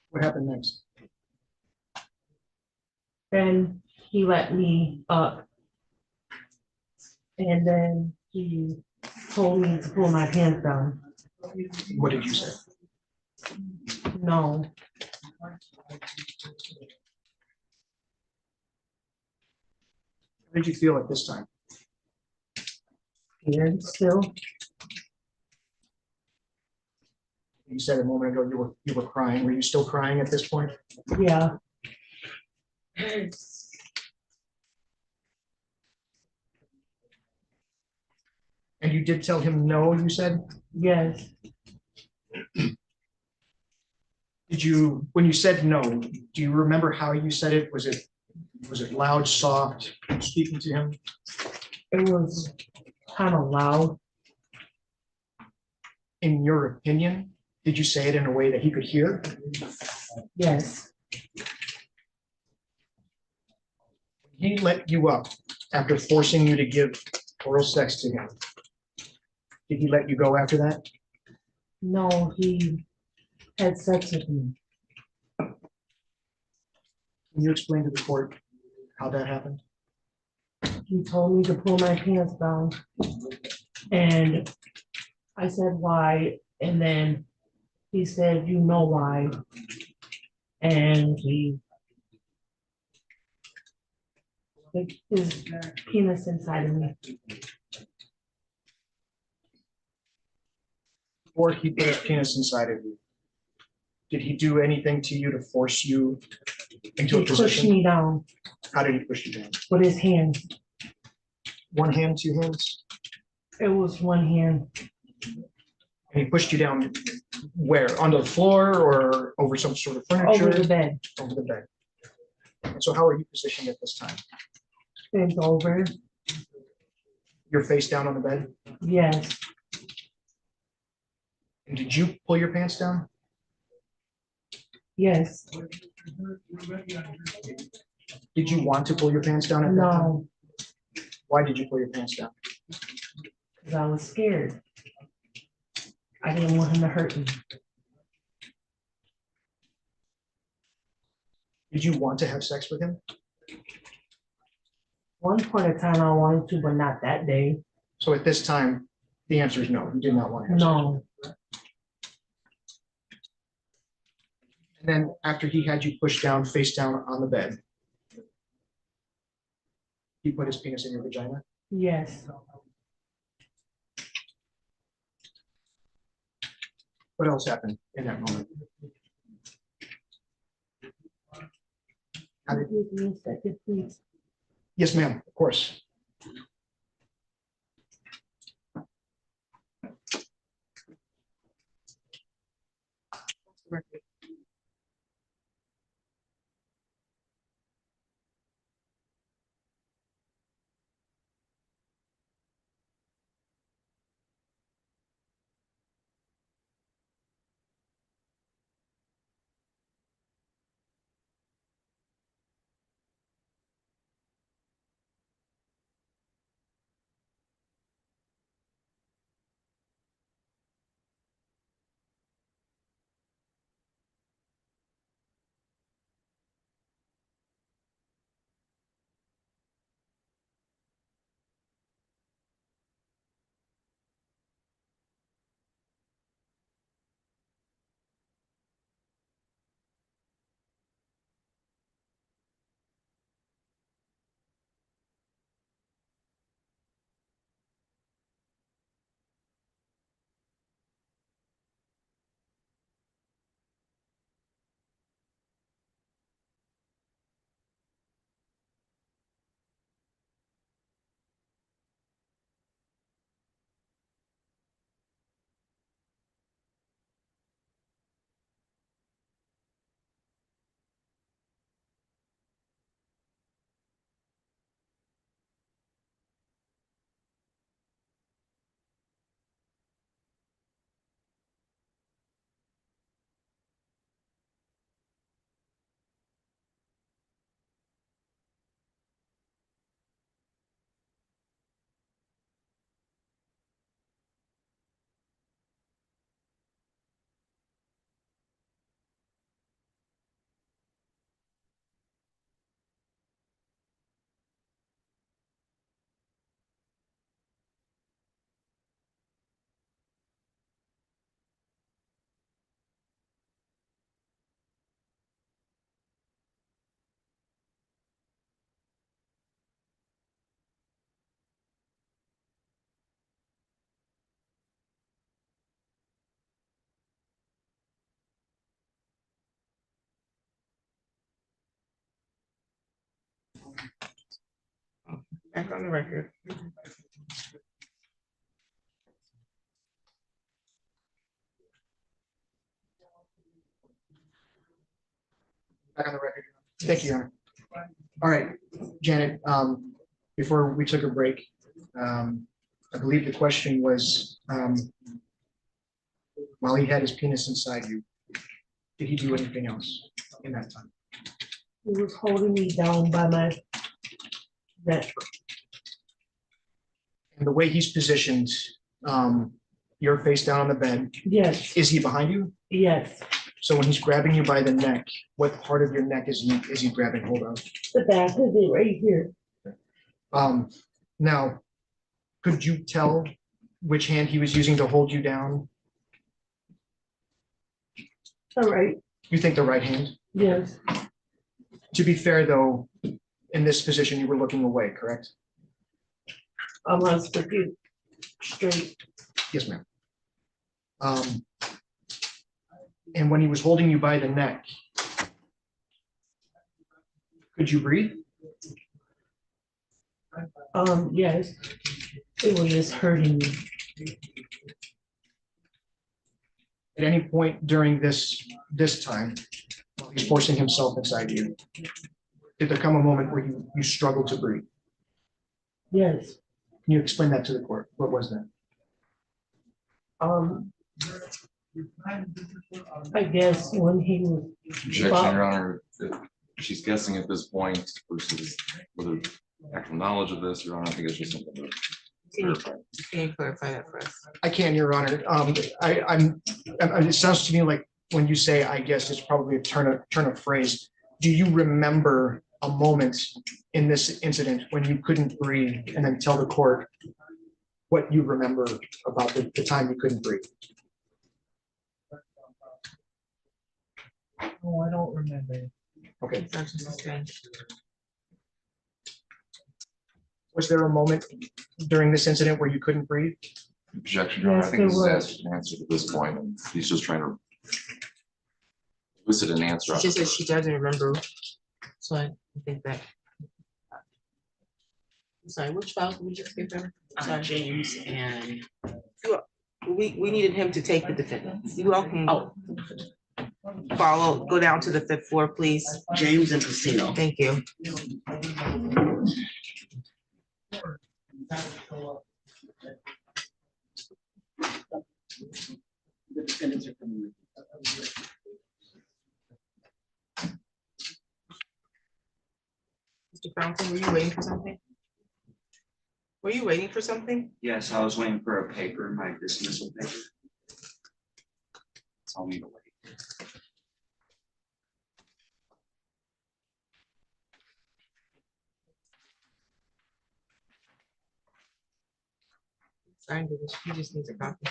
What happened next? Then he let me up. And then he told me to pull my pants down. What did you say? No, How did you feel at this time? scared still. You said a moment ago you were crying. Were you still crying at this point? Yeah, And you did tell him no, you said? yes. Did you, when you said no, do you remember how you said it? Was it loud, soft, speaking to him? It was kind of loud. In your opinion, did you say it in a way that he could hear? Yes, He let you up after forcing you to give oral sex to him. Did he let you go after that? no, he had sex with me. Can you explain to the court how that happened? He told me to pull my pants down. And I said, why? And then he said, you know why. And he put his penis inside of me. Or he put his penis inside of you? Did he do anything to you to force you into a He pushed position? me down How did he push you down? with his hand. One hand, two hands? It was one hand. And he pushed you down where? Onto the floor or over some sort of furniture? Over the bed, Over the bed. So how are you positioned at this time? bent over, You're face down on the bed? yes, And did you pull your pants down? yes, Did you want to pull your pants down at that time? no, Why did you pull your pants down? because I was scared. I didn't want him to hurt me. Did you want to have sex with him? One point of time I wanted to, but not that day. So at this time, the answer is no, you did not want to have sex. No, And then after he had you pushed down, face down on the bed, he put his penis in your vagina? yes, What else happened in that moment? How did- give me a second, please. Yes, ma'am, of course. Back on the record. Back on the record. Thank you, Your Honor. All right, Janet, before we took a break, I believe the question was, while he had his penis inside you, did he do anything else in that time? He was holding me down by my neck. And the way he's positioned, you're face down on the bed. Yes, Is he behind you? yes, So when he's grabbing you by the neck, what part of your neck is he grabbing hold of? the back of it right here. Now, could you tell which hand he was using to hold you down? All right, You think the right hand? yes, To be fair, though, in this position, you were looking away, correct? I was looking straight. Yes, ma'am. And when he was holding you by the neck, could you breathe? Yes, it was just hurting me. At any point during this time, while he's forcing himself inside you, did there come a moment where you struggled to breathe? Yes. Can you explain that to the court? What was that? I guess when he was. Objection, Your Honor. She's guessing at this point versus whether actual knowledge of this, Your Honor. I think it's just something to clarify. Can you clarify that for us? I can, Your Honor. It sounds to me like when you say, I guess it's probably a turn of phrase. Do you remember a moment in this incident when you couldn't breathe and then tell the court what you remember about the time you couldn't breathe? Oh, I don't remember. Okay. That's just strange. Was there a moment during this incident where you couldn't breathe? Objection, Your Honor. I Yes, think this is there asked and answered at this point, and he's just trying to elicit an answer. She just said she doesn't remember. So I think that. I'm sorry, which file did we just give her? Sorry. James and. We needed him to take the defendant. You all can follow, go down to the fifth floor, please. James and Casino. Thank you. Mr. Fountain, were you waiting for something? Were you waiting for something? Yes, I was waiting for a paper, my dismissal paper. Tell me to wait. Signed it, he just needs a copy.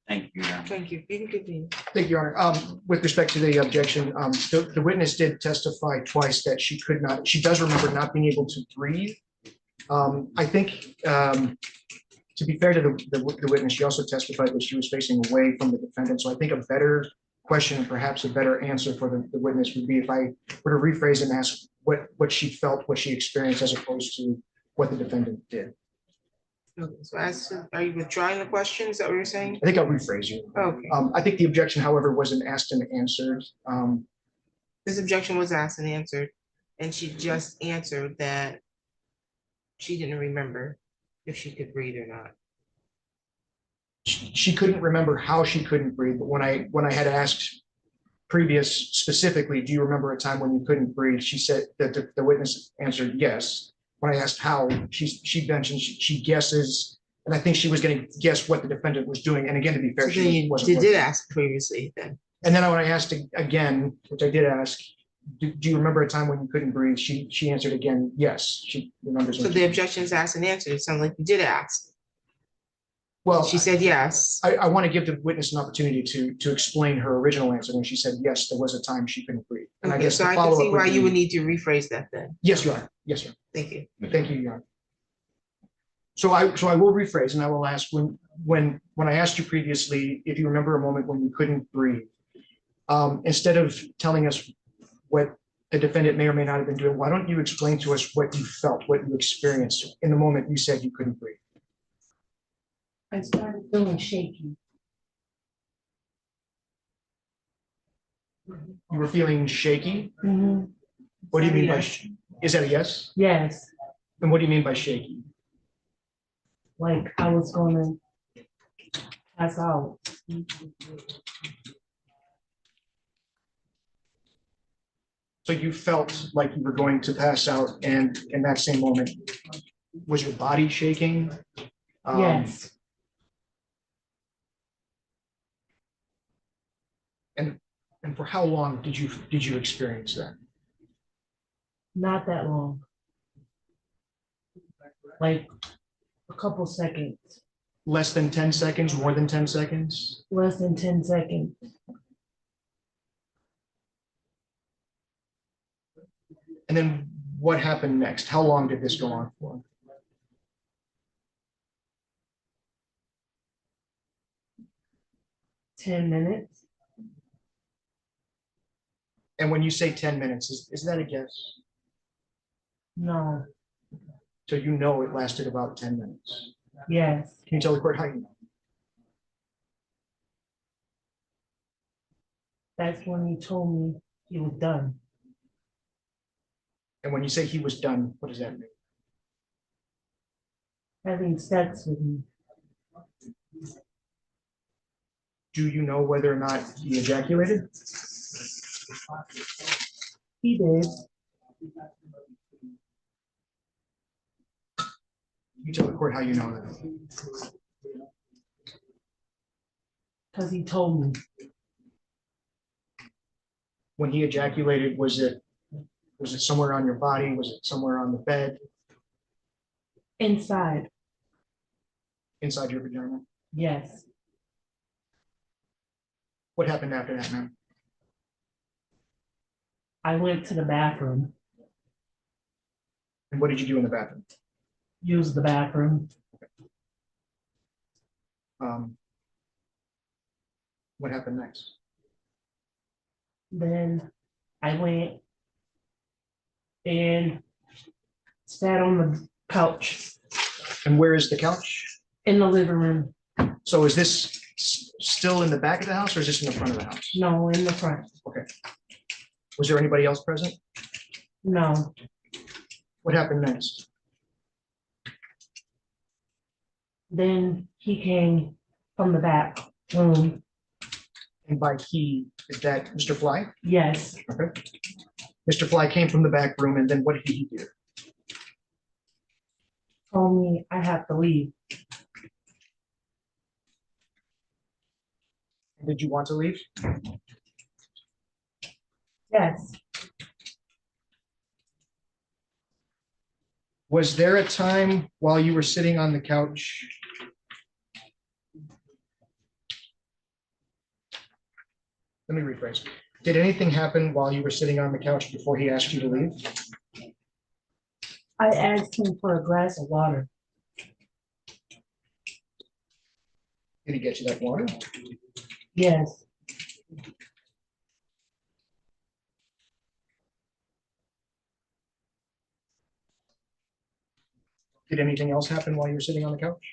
Thank you. Thank you. You can continue. Thank you, Your Honor. With respect to the objection, the witness did testify twice that she does remember not being able to breathe. I think, to be fair to the witness, she also testified that she was facing away from the defendant. So I think a better question, perhaps a better answer for the witness would be if I were to rephrase and ask what she felt, what she experienced, as opposed to what the defendant did. Okay, so are you withdrawing the question? Is that what you're saying? I think I'll rephrase you. Okay. I think the objection, however, wasn't asked and answered. This objection was asked and answered, and she just answered that she didn't remember if she could breathe or not. She couldn't remember how she couldn't breathe, but when I had asked previous specifically, do you remember a time when you couldn't breathe? She said that the witness answered yes. When I asked how, she mentioned she guesses, and I think she was going to guess what the defendant was doing. And again, to be fair, So then she you wasn't. did ask previously then. And then when I asked again, which I did ask, do you remember a time when you couldn't breathe? She answered again, yes. She remembers. So the objection is asked and answered. It sounds like you did ask. Well, She said yes. I want to give the witness an opportunity to explain her original answer when she said, yes, there was a time she couldn't breathe. And I Okay, guess so the I can follow-up see why you would be- need to rephrase that then. Yes, you are. Yes, sir. Thank you. Thank you, Your Honor. So I will rephrase and I will ask when I asked you previously, if you remember a moment when you couldn't breathe, instead of telling us what the defendant may or may not have been doing, why don't you explain to us what you felt, what you experienced in the moment you said you couldn't breathe? I started feeling shaky. You were feeling shaky? Mhm. What do you mean by, is that a yes? Yes, And what do you mean by shaky? like I was gonna pass out. So you felt like you were going to pass out, and in that same moment, was your body shaking? Yes, And for how long did you experience that? Not that long. Like a couple seconds, Less than 10 seconds, more than 10 seconds? less than 10 seconds. And then what happened next? How long did this go on for? Ten minutes. And when you say 10 minutes, is that a guess? No, So you know it lasted about 10 minutes. yes. Can you tell the court how you know? That's when he told me he was done. And when you say he was done, what does that mean? Having sex with me. Do you know whether or not he ejaculated? He did. You tell the court how you know that. Because he told me. When he ejaculated, was it somewhere on your body? Was it somewhere on the bed, Inside, inside your vagina? yes. What happened after that, ma'am? I went to the bathroom, And what did you do in the bathroom? used the bathroom. What happened next? Then I went and sat on the couch And where is the couch? in the living room. So is this still in the back of the house or is this in the front of the house? No, in the front. Was there anybody else present? No, What happened next? then he came from the back room. And by he, is that Mr. Fly? Yes, Okay. Mr. Fly came from the back room and then what did he do? told me I have to leave. Did you want to leave? Yes, Was there a time while you were sitting on the couch? Let me rephrase. Did anything happen while you were sitting on the couch before he asked you to leave? I asked him for a glass of water. Did he get you that water? Yes, Did anything else happen while you were sitting on the couch?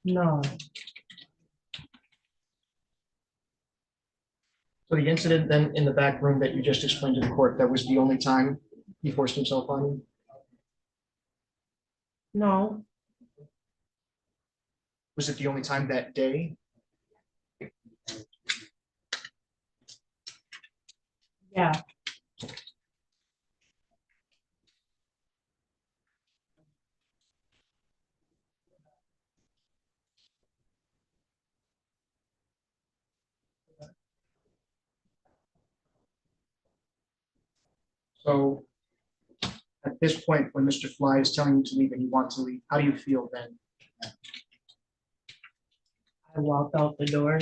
no, So the incident then in the back room that you just explained to the court, that was the only time he forced himself on you? no, Was it the only time that day? yeah, So at this point, when Mr. Fly is telling you to leave and you want to leave, how do you feel then? I walked out the door.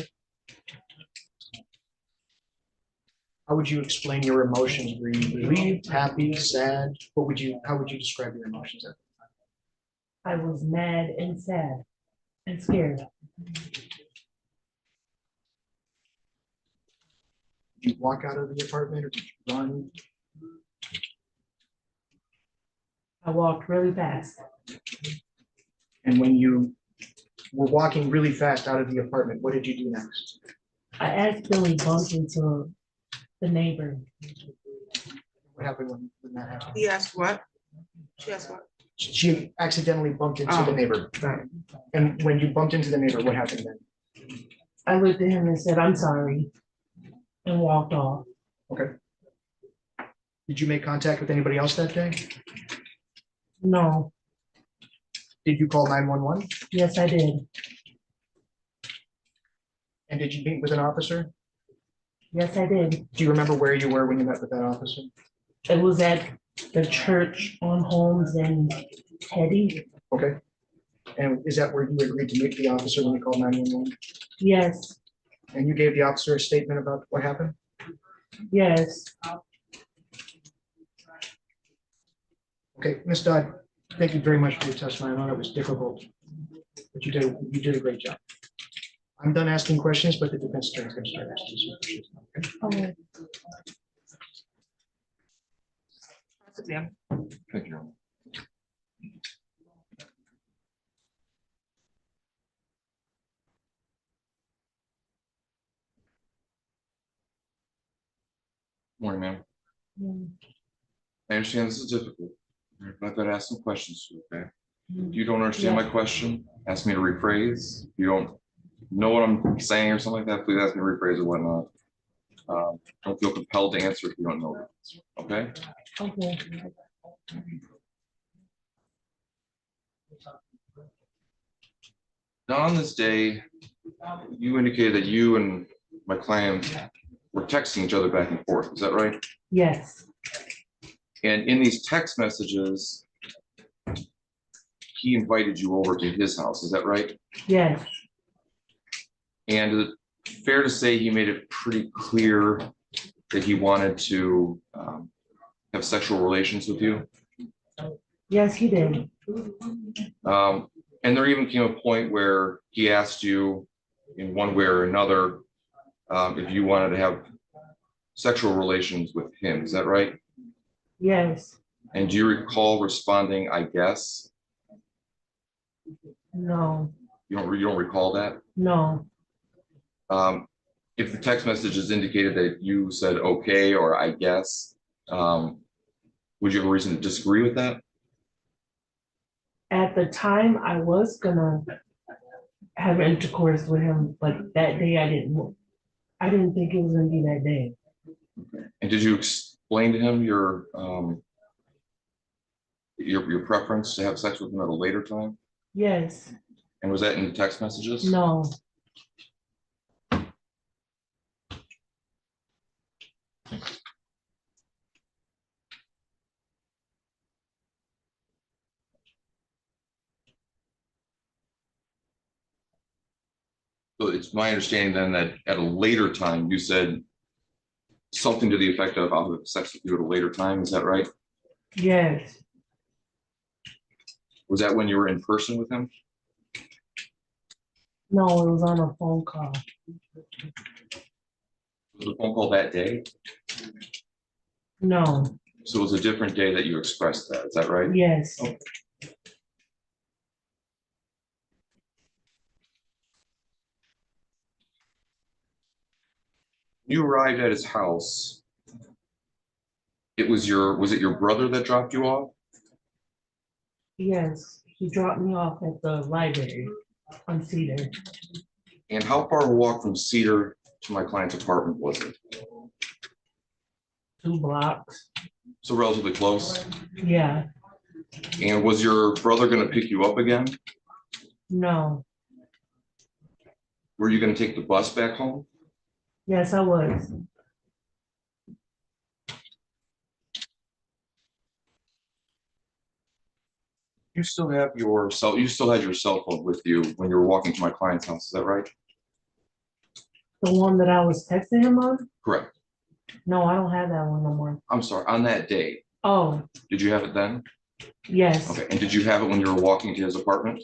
How would you explain your emotions? Were you relieved, happy, sad? How would you describe your emotions? I was mad and sad and scared. Did you walk out of the apartment or did you run? I walked really fast. And when you were walking really fast out of the apartment, what did you do next? I accidentally bumped into the neighbor. What happened when that happened? He asked what? She asked what? She accidentally bumped into the Oh. neighbor. Right. And when you bumped into the neighbor, what happened then? I looked at him and said, "I'm sorry," and walked off. Okay. Did you make contact with anybody else that day? No, Did you call 911? yes, I did. And did you meet with an officer? Yes, I did. Do you remember where you were when you met with that officer? It was at the church on Holmes and Teddy. Okay. And is that where you agreed to meet the officer when he called 911? Yes, And you gave the officer a statement about what happened? yes. Okay, Ms. Dodd, thank you very much for your testimony. I know it was difficult, but you did a great job. I'm done asking questions, but the defense attorney is going to start asking some questions. Okay? Okay. Thank you. Morning, ma'am. I understand this is difficult. I've got to ask some questions, okay? If you don't understand my question, ask me to rephrase. If you don't know what I'm saying or something like that, please ask me to rephrase or whatnot. Don't feel compelled to answer if you don't know the answer, okay? Okay. Now, on this day, you indicated that you and my client were texting each other back and forth. Is that right? Yes, And in these text messages, he invited you over to his house. Is that right? yes, And is it fair to say he made it pretty clear that he wanted to have sexual relations with you? yes, he did. And there even came a point where he asked you in one way or another if you wanted to have sexual relations with him. Is that right? Yes, And do you recall responding, I guess? no, You don't recall that? no, If the text messages indicated that you said okay or I guess, would you have a reason to disagree with that? at the time I was gonna have intercourse with him, but that day I didn't think it was gonna be that day. And did you explain to him your preference to have sex with him at a later time? Yes, And was that in the text messages? no, So it's my understanding then that at a later time, you said something to the effect of I'll have sex with you at a later time. Is that right? yes, Was that when you were in person with him? no, it was on a phone call. Was the phone call that day? No, So it was a different day that you expressed that. Is that right? yes, You arrived at his house. Was it your brother that dropped you off? yes, he dropped me off at the library on Cedar, And how far a walk from Cedar to my client's apartment was it? 2 blocks, So relatively close. yeah, And was your brother going to pick you up again? no, Were you going to take the bus back home? yes, I was, You still had your cell phone with you when you were walking to my client's house. Is that right? the one that I was texting him on, Correct. no, I don't have that one no more. I'm sorry. On that day, Oh, did you have it then? yes, Okay. And did you have it when you were walking to his apartment?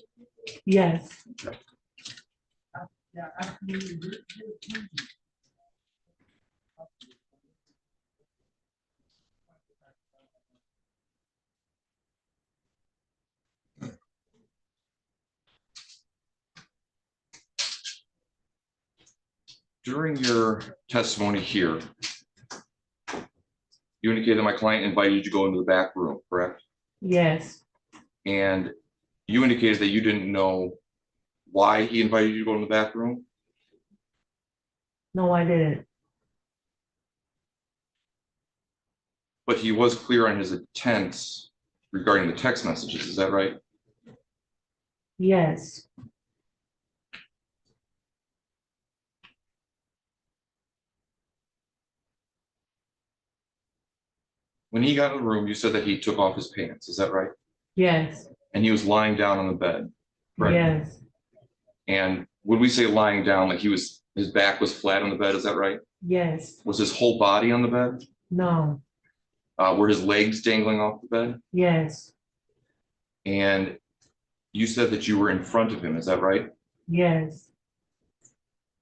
yes, During your testimony here, you indicated that my client invited you to go into the back room, correct? yes, And you indicated that you didn't know why he invited you to go in the back room. no, I didn't, But he was clear on his intent regarding the text messages. Is that right? yes, When he got in the room, you said that he took off his pants, is that right? Yes, And he was lying down on the bed. Right. yes, And would we say lying down, like his back was flat on the bed, is that right? yes, Was his whole body on the bed? no, Were his legs dangling off the bed? yes, And you said that you were in front of him, is that right? yes,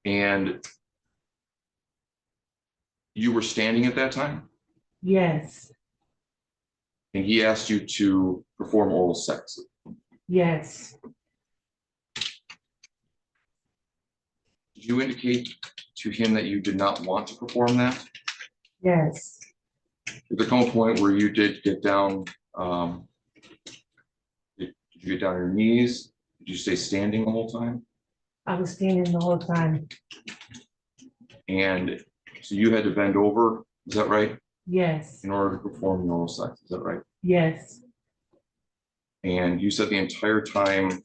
And you were standing at that time? yes, And he asked you to perform oral sex. yes, Did you indicate to him that you did not want to perform that? yes. Did there come a point where you did get down, did you get down on your knees? Did you stay standing the whole time? I was standing the whole time. And so you had to bend over, is that right? Yes, In order to perform oral sex, is that right? yes, And you said the entire time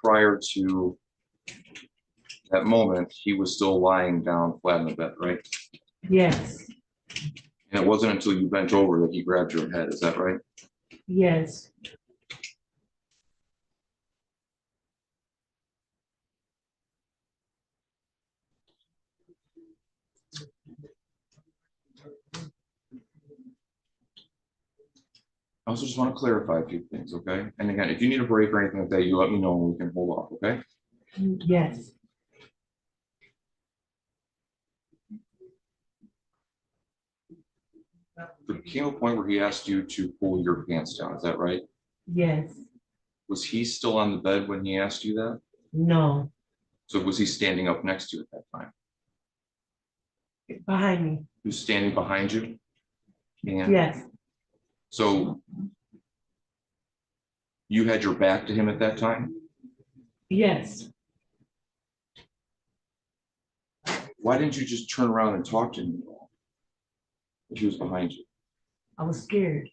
prior to that moment, he was still lying down flat in the bed, right? yes, And it wasn't until you bent over that he grabbed your head, is that right? yes, I also just want to clarify a few things, okay? And again, if you need a break or anything like that, you let me know and we can hold off, okay? yes, There came a point where he asked you to pull your pants down, is that right? yes, Was he still on the bed when he asked you that? no, So was he standing up next to you at that time? behind me. He was standing behind you? And Yes, so you had your back to him at that time? yes. Why didn't you just turn around and talk to him at all? If he was behind you? I was scared.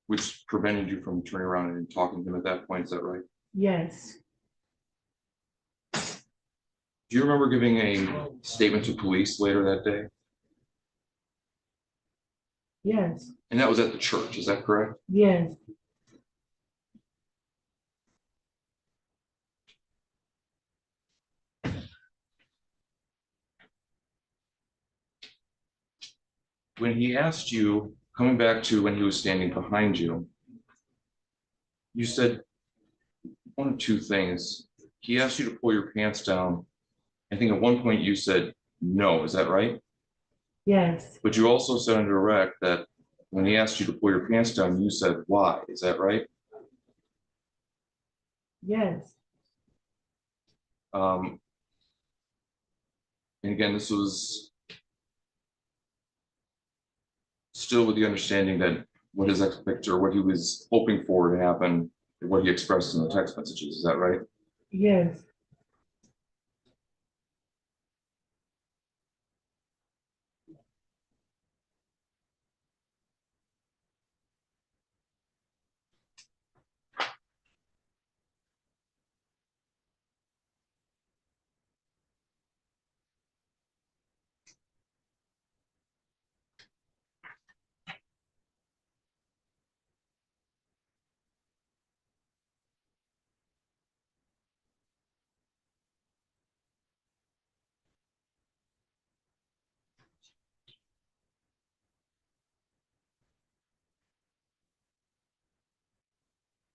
Which prevented you from turning around and talking to him at that point, is that right? Yes, Do you remember giving a statement to police later that day? yes, And that was at the church, is that correct? yes, When he asked you, coming back to when he was standing behind you, you said one of two things. He asked you to pull your pants down. I think at one point you said no, is that right? yes, But you also said on direct that when he asked you to pull your pants down, you said why, is that right? yes, And again, this was still with the understanding that what his expectation or what he was hoping for to happen, what he expressed in the text messages, is that right? yes.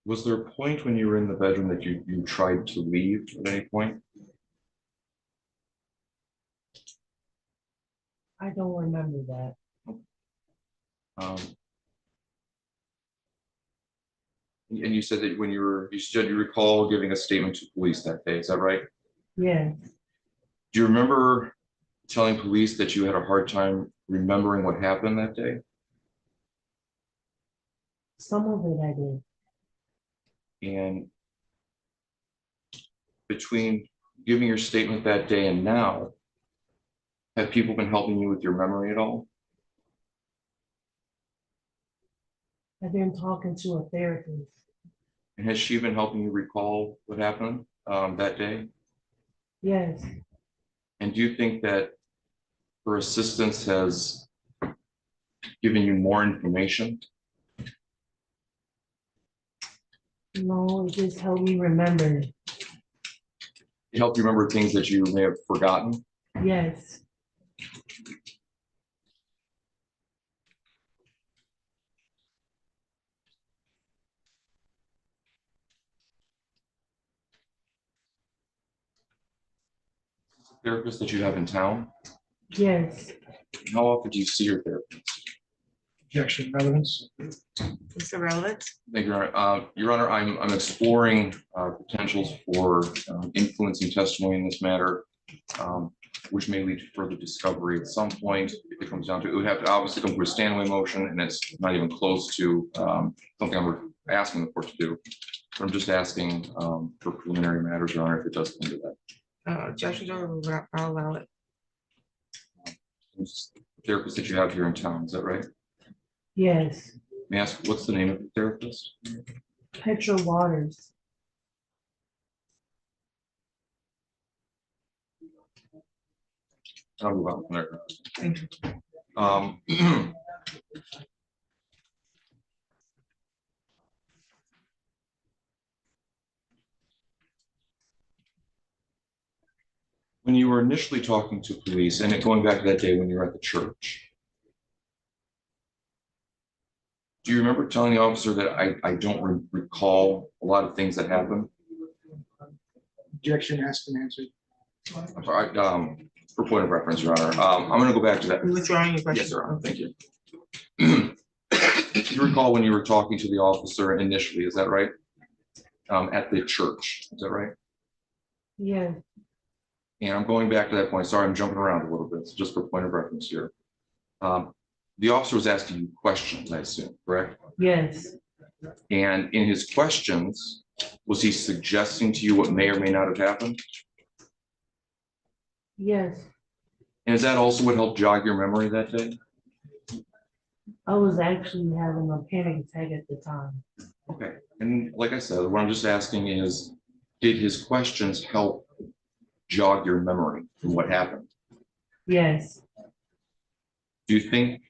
Was there a point when you were in the bedroom that you tried to leave at any point? I don't remember that. Um, and you said that when you said you recall giving a statement to police that day, is that right? Yes, Do you remember telling police that you had a hard time remembering what happened that day? some of it I did. And between giving your statement that day and now, have people been helping you with your memory at all? I've been talking to a therapist. And has she been helping you recall what happened that day? Yes, And do you think that her assistance has given you more information? No, it just helped me remember. It helped you remember things that you may have forgotten? Yes, Therapist that you have in town? yes, How often do you see your therapist? Objection, relevance. Mr. Relevance? Thank you, Your Honor. Your Honor, I'm exploring potentials for influencing testimony in this matter, which may lead to further discovery at some point. If it comes down to, it would have to obviously come to a standaway motion, and it's not even close to something I'm asking the court to do. But I'm just asking for preliminary matters, Your Honor, if it does come to that. Judge Jordan, I'll allow it. Therapist that you have here in town, is that right? yes. May I ask, what's the name of the therapist? Petra Waters. I'll move on from there. Thank you. When you were initially talking to police, and going back to that day when you were at the church, do you remember telling the officer that I don't recall a lot of things that happened? Objection asked and answered. I'm sorry, for point of reference, Your Honor, I'm going to go back to that. you. Withdrawing your question. Yes, Your Honor, thank you. Do you recall when you were talking to the officer initially, is that right? At the church, is that right? Yes, And I'm going back to that point. Sorry, I'm jumping around a little bit, so just for point of reference here. The officer was asking you questions, I assume, correct? yes, And in his questions, was he suggesting to you what may or may not have happened? yes. And is that also what helped jog your memory that day? I was actually having a panic attack at the time. Okay, and like I said, what I'm just asking is, did his questions help jog your memory from what happened? Yes, Do you think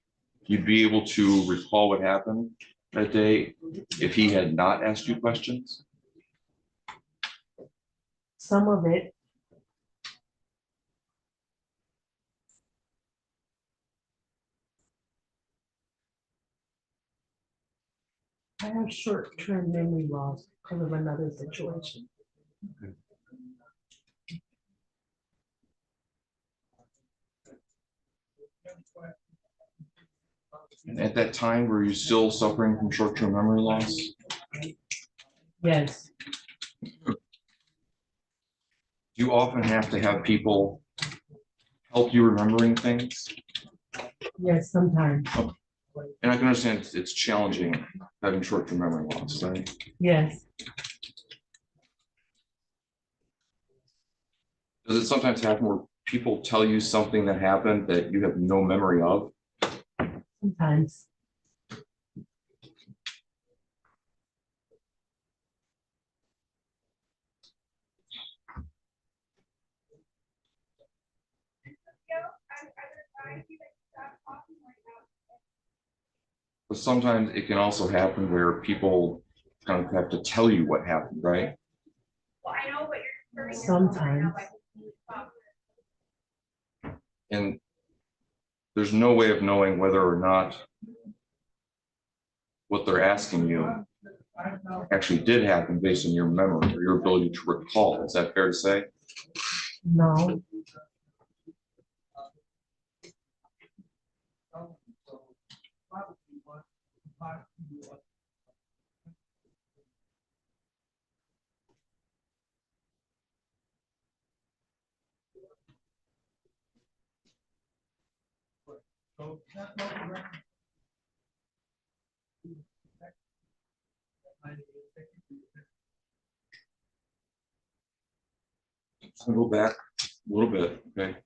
you'd be able to recall what happened that day if he had not asked you questions? some of it. I have short-term memory loss because of another situation. And at that time, were you still suffering from short-term memory loss? Yes, Do you often have to have people help you remembering things? yes, sometimes. And I can understand it's challenging having short-term memory loss, right? Yes, Does it sometimes happen where people tell you something that happened that you have no memory of? sometimes. But sometimes it can also happen where people kind of have to tell you what happened, right? Sometimes. And there's no way of knowing whether or not what they're asking you actually did happen based on your memory or your ability to recall. Is that fair to say? No, So go back a little bit, okay,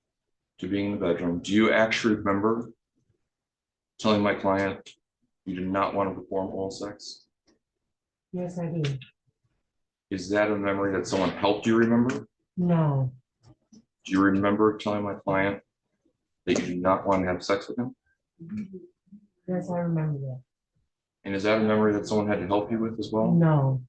to being in the bedroom. Do you actually remember telling my client you do not want to perform oral sex? yes, I do. Is that a memory that someone helped you remember? No, Do you remember telling my client that you do not want to have sex with him? Yes, I remember that. And is that a memory that someone had to help you with as well? No,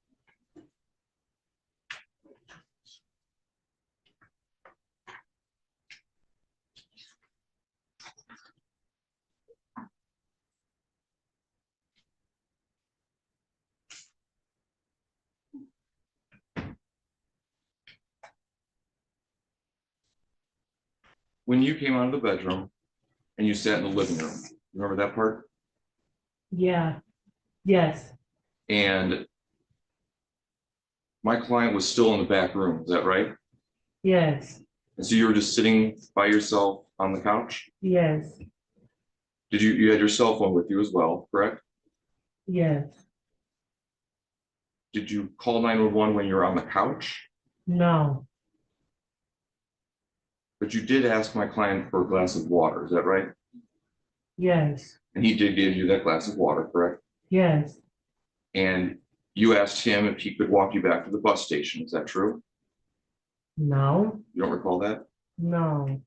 When you came out of the bedroom and you sat in the living room, remember that part? yeah, yes, And my client was still in the back room, is that right? yes, And so you were just sitting by yourself on the couch? yes, Did you had your cell phone with you as well, correct? yes, Did you call 911 when you were on the couch? no, But you did ask my client for a glass of water, is that right? yes, And he did give you that glass of water, correct? yes, And you asked him if he could walk you back to the bus station, is that true? no, You don't recall that? no,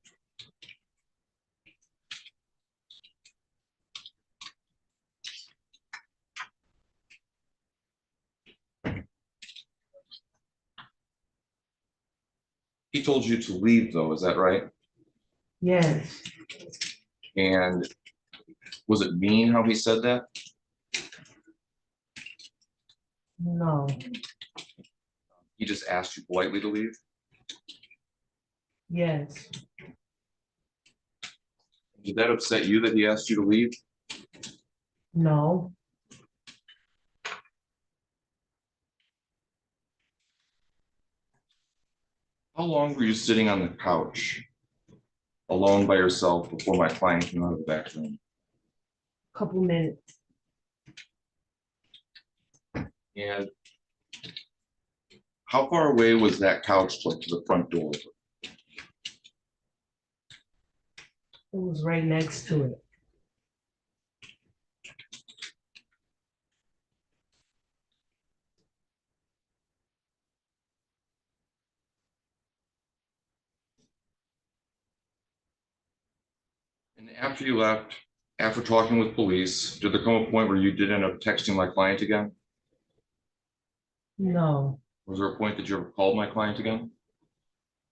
He told you to leave though, is that right? yes, And was it mean how he said that? no, He just asked you politely to leave? yes, Did that upset you that he asked you to leave? no, How long were you sitting on the couch alone by yourself before my client came out of the back room? couple minutes, And how far away was that couch to the front door? it was right next to it. And after you left, after talking with police, did there come a point where you did end up texting my client again? No, Was there a point that you ever called my client again?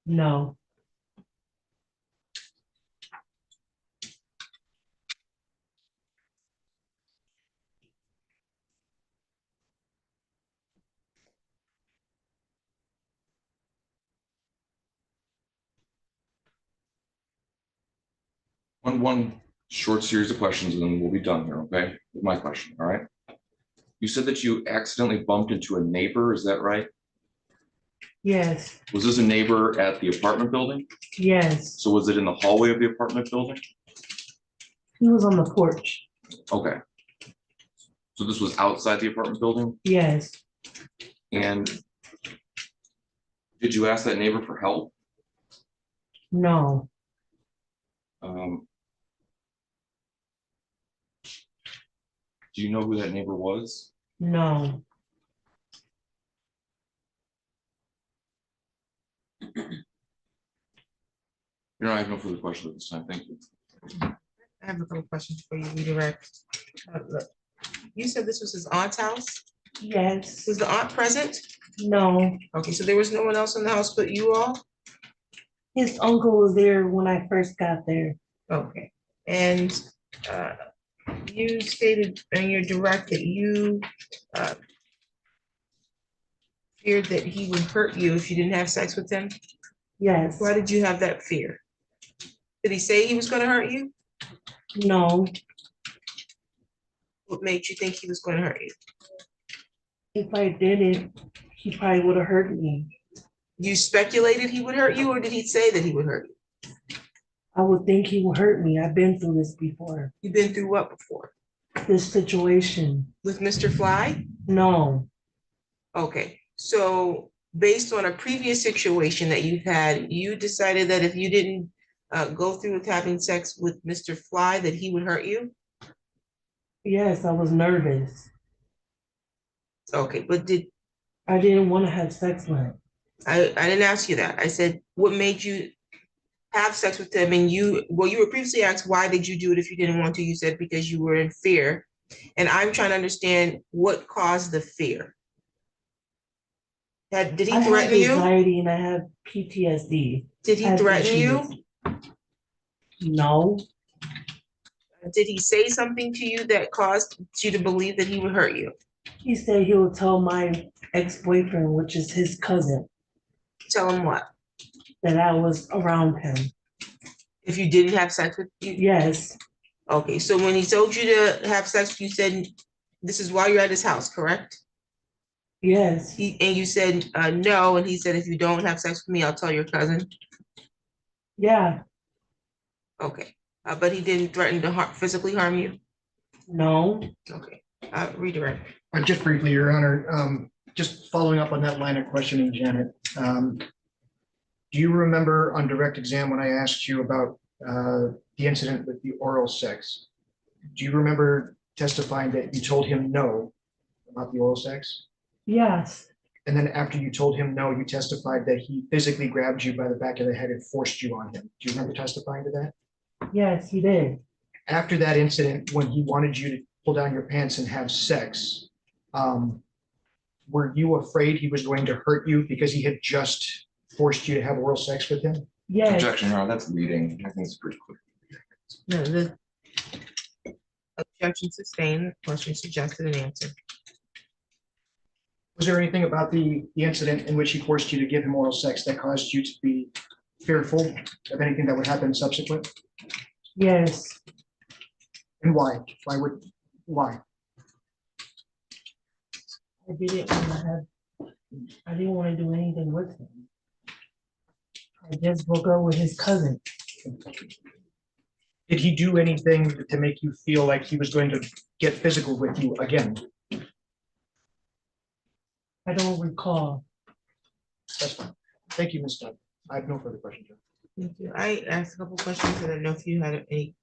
no, One short series of questions and then we'll be done here, okay? With my question, all right? You said that you accidentally bumped into a neighbor, is that right? yes, Was this a neighbor at the apartment building? yes, So was it in the hallway of the apartment building? he was on the porch, Okay. So this was outside the apartment building? yes, And did you ask that neighbor for help? no, Do you know who that neighbor was? no, You know, I have no further questions at this time, thank you. I have a couple questions for you, redirect. Look, you said this was his aunt's house? yes, Was the aunt present? no. Okay, so there was no one else in the house but you all? His uncle was there when I first got there. Okay, and you stated in your direct that you feared that he would hurt you if you didn't have sex with him? Yes, Why did you have that fear? Did he say he was gonna hurt you? no, What made you think he was gonna hurt you? if I did it, he probably would have hurt me. You speculated he would hurt you, or did he say that he would hurt you? I would think he would hurt me. I've been through this before, You've been through what before? this situation. With Mr. Fly? No, Okay, so based on a previous situation that you've had, you decided that if you didn't go through with having sex with Mr. Fly, that he would hurt you? yes, I was nervous. Okay, but I didn't want to have sex with him. I didn't ask you that. I said, what made you have sex with him and you were previously asked, why did you do it if you didn't want to? You said because you were in fear. And I'm trying to understand what caused the fear. Did he I have threaten you? anxiety and I have PTSD. Did he I have threaten issues. you? No, Did he say something to you that caused you to believe that he would hurt you? he said he will tell my ex-boyfriend, which is his cousin, Tell him what? that I was around him. If you didn't have sex with you? Yes, Okay, so when he told you to have sex, you said this is while you're at his house, correct? yes, And you said no, and he said if you don't have sex with me, I'll tell your cousin. yeah, Okay, but he didn't threaten to physically harm you? no, Okay, redirect. Just briefly, Your Honor, just following up on that line of questioning, Janet. Do you remember on direct exam when I asked you about the incident with the oral sex? Do you remember testifying that you told him no about the oral sex? yes, And then after you told him no, you testified that he physically grabbed you by the back of the head and forced you on him. Do you remember testifying to that? yes, he did. After that incident, when he wanted you to pull down your pants and have sex, were you afraid he was going to hurt you because he had just forced you to have oral sex with him? Yes, Objection, Your Honor, that's leading. I think it's pretty clear. No, the objection sustained, question suggested and answered. Was there anything about the incident in which he forced you to give him oral sex that caused you to be fearful of anything that would happen subsequent? yes, And why? Why? I didn't want to do anything with him. I just broke up with his cousin. Did he do anything to make you feel like he was going to get physical with you again? I don't recall. That's fine. Thank you, Ms. Dunn. I have no further questions. Thank you. I asked a couple questions. I don't know if you had any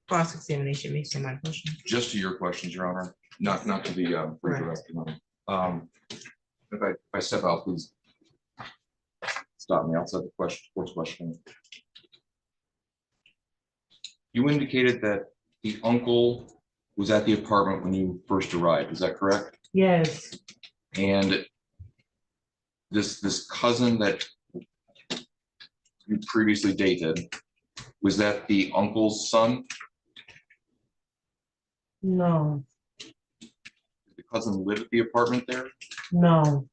cross-examination based on my question. Just to your questions, Your Honor, not to the redirect. If I step out, please stop me outside the court's question. You indicated that the uncle was at the apartment when you first arrived. Is that correct? Yes, And this cousin that you previously dated, was that the uncle's son? no, Did the cousin live at the apartment there? no.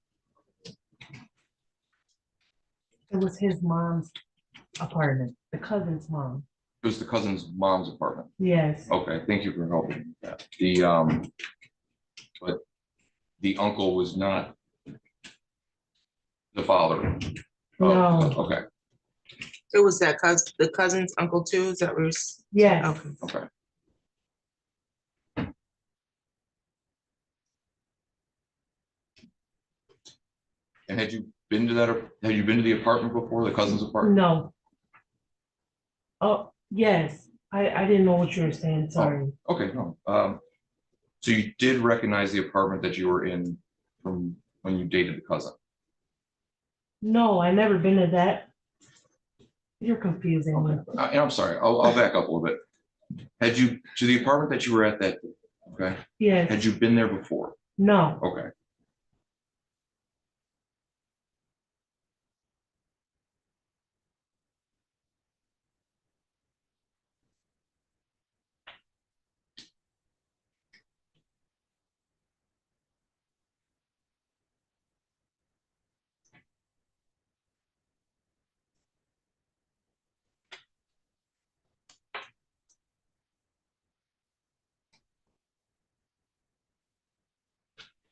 It was his mom's apartment, the cousin's mom. It was the cousin's mom's apartment. Yes, Okay, thank you for helping with that. But the uncle was not the father. no, Okay, So was that the cousin's uncle too? Is that Bruce? yes, Okay. okay. And had you been to the apartment before, the cousin's apartment? no. Oh, yes, I didn't know what you were saying, sorry. Okay, no. So you did recognize the apartment that you were in from when you dated the cousin? No, I never been to that. You're confusing me. And I'm sorry, I'll back up a little bit. Had you, to the apartment that you were at that, okay, Yes, had you been there before? no, Okay.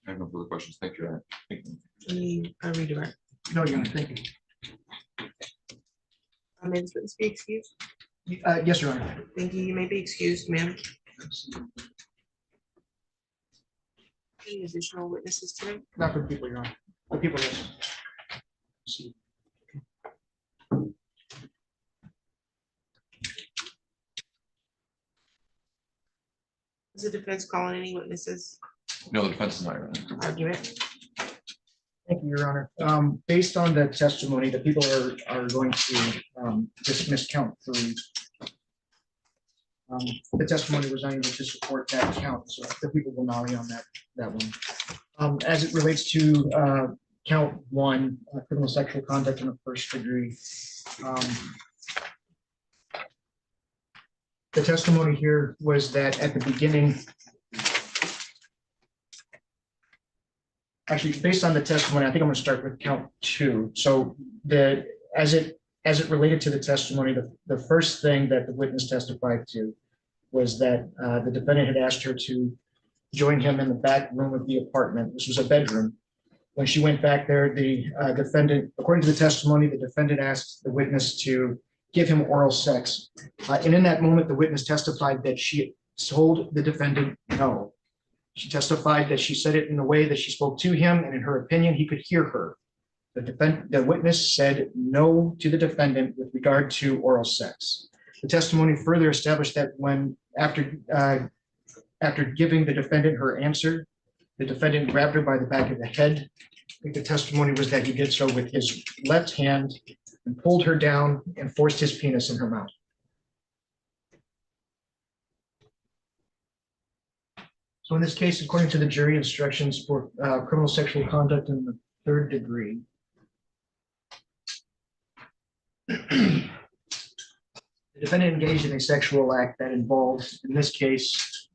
I have no further questions. Thank you. I redirect. No, Your Honor, thank you. Ms. Witness, be excused. Yes, Your Honor. Thank you. You may be excused, ma'am. Any additional witnesses today? Not for the people, Your Honor. The people, yes. See. Is the defense calling any witnesses? No, the defense is not. Argument. Thank you, Your Honor. Based on the testimony, the people are going to dismiss count 3. The testimony was unable to support that count, so the people will nolly on that one. As it relates to count 1, criminal sexual conduct in the first degree. The testimony here was that at the beginning, actually, based on the testimony, I think I'm going to start with count 2. So as it related to the testimony, the first thing that the witness testified to was that the defendant had asked her to join him in the back room of the apartment. This was a bedroom. When she went back there, the defendant, according to the testimony, the defendant asked the witness to give him oral sex. And in that moment, the witness testified that she told the defendant no. She testified that she said it in a way that she spoke to him, and in her opinion, he could hear her. The witness said no to the defendant with regard to oral sex. The testimony further established that after giving the defendant her answer, the defendant grabbed her by the back of the head. I think the testimony was that he did so with his left hand and pulled her down and forced his penis in her mouth. So in this case, according to the jury instructions for criminal sexual conduct in the 3rd degree, the defendant engaged in a sexual act that involves, in this case,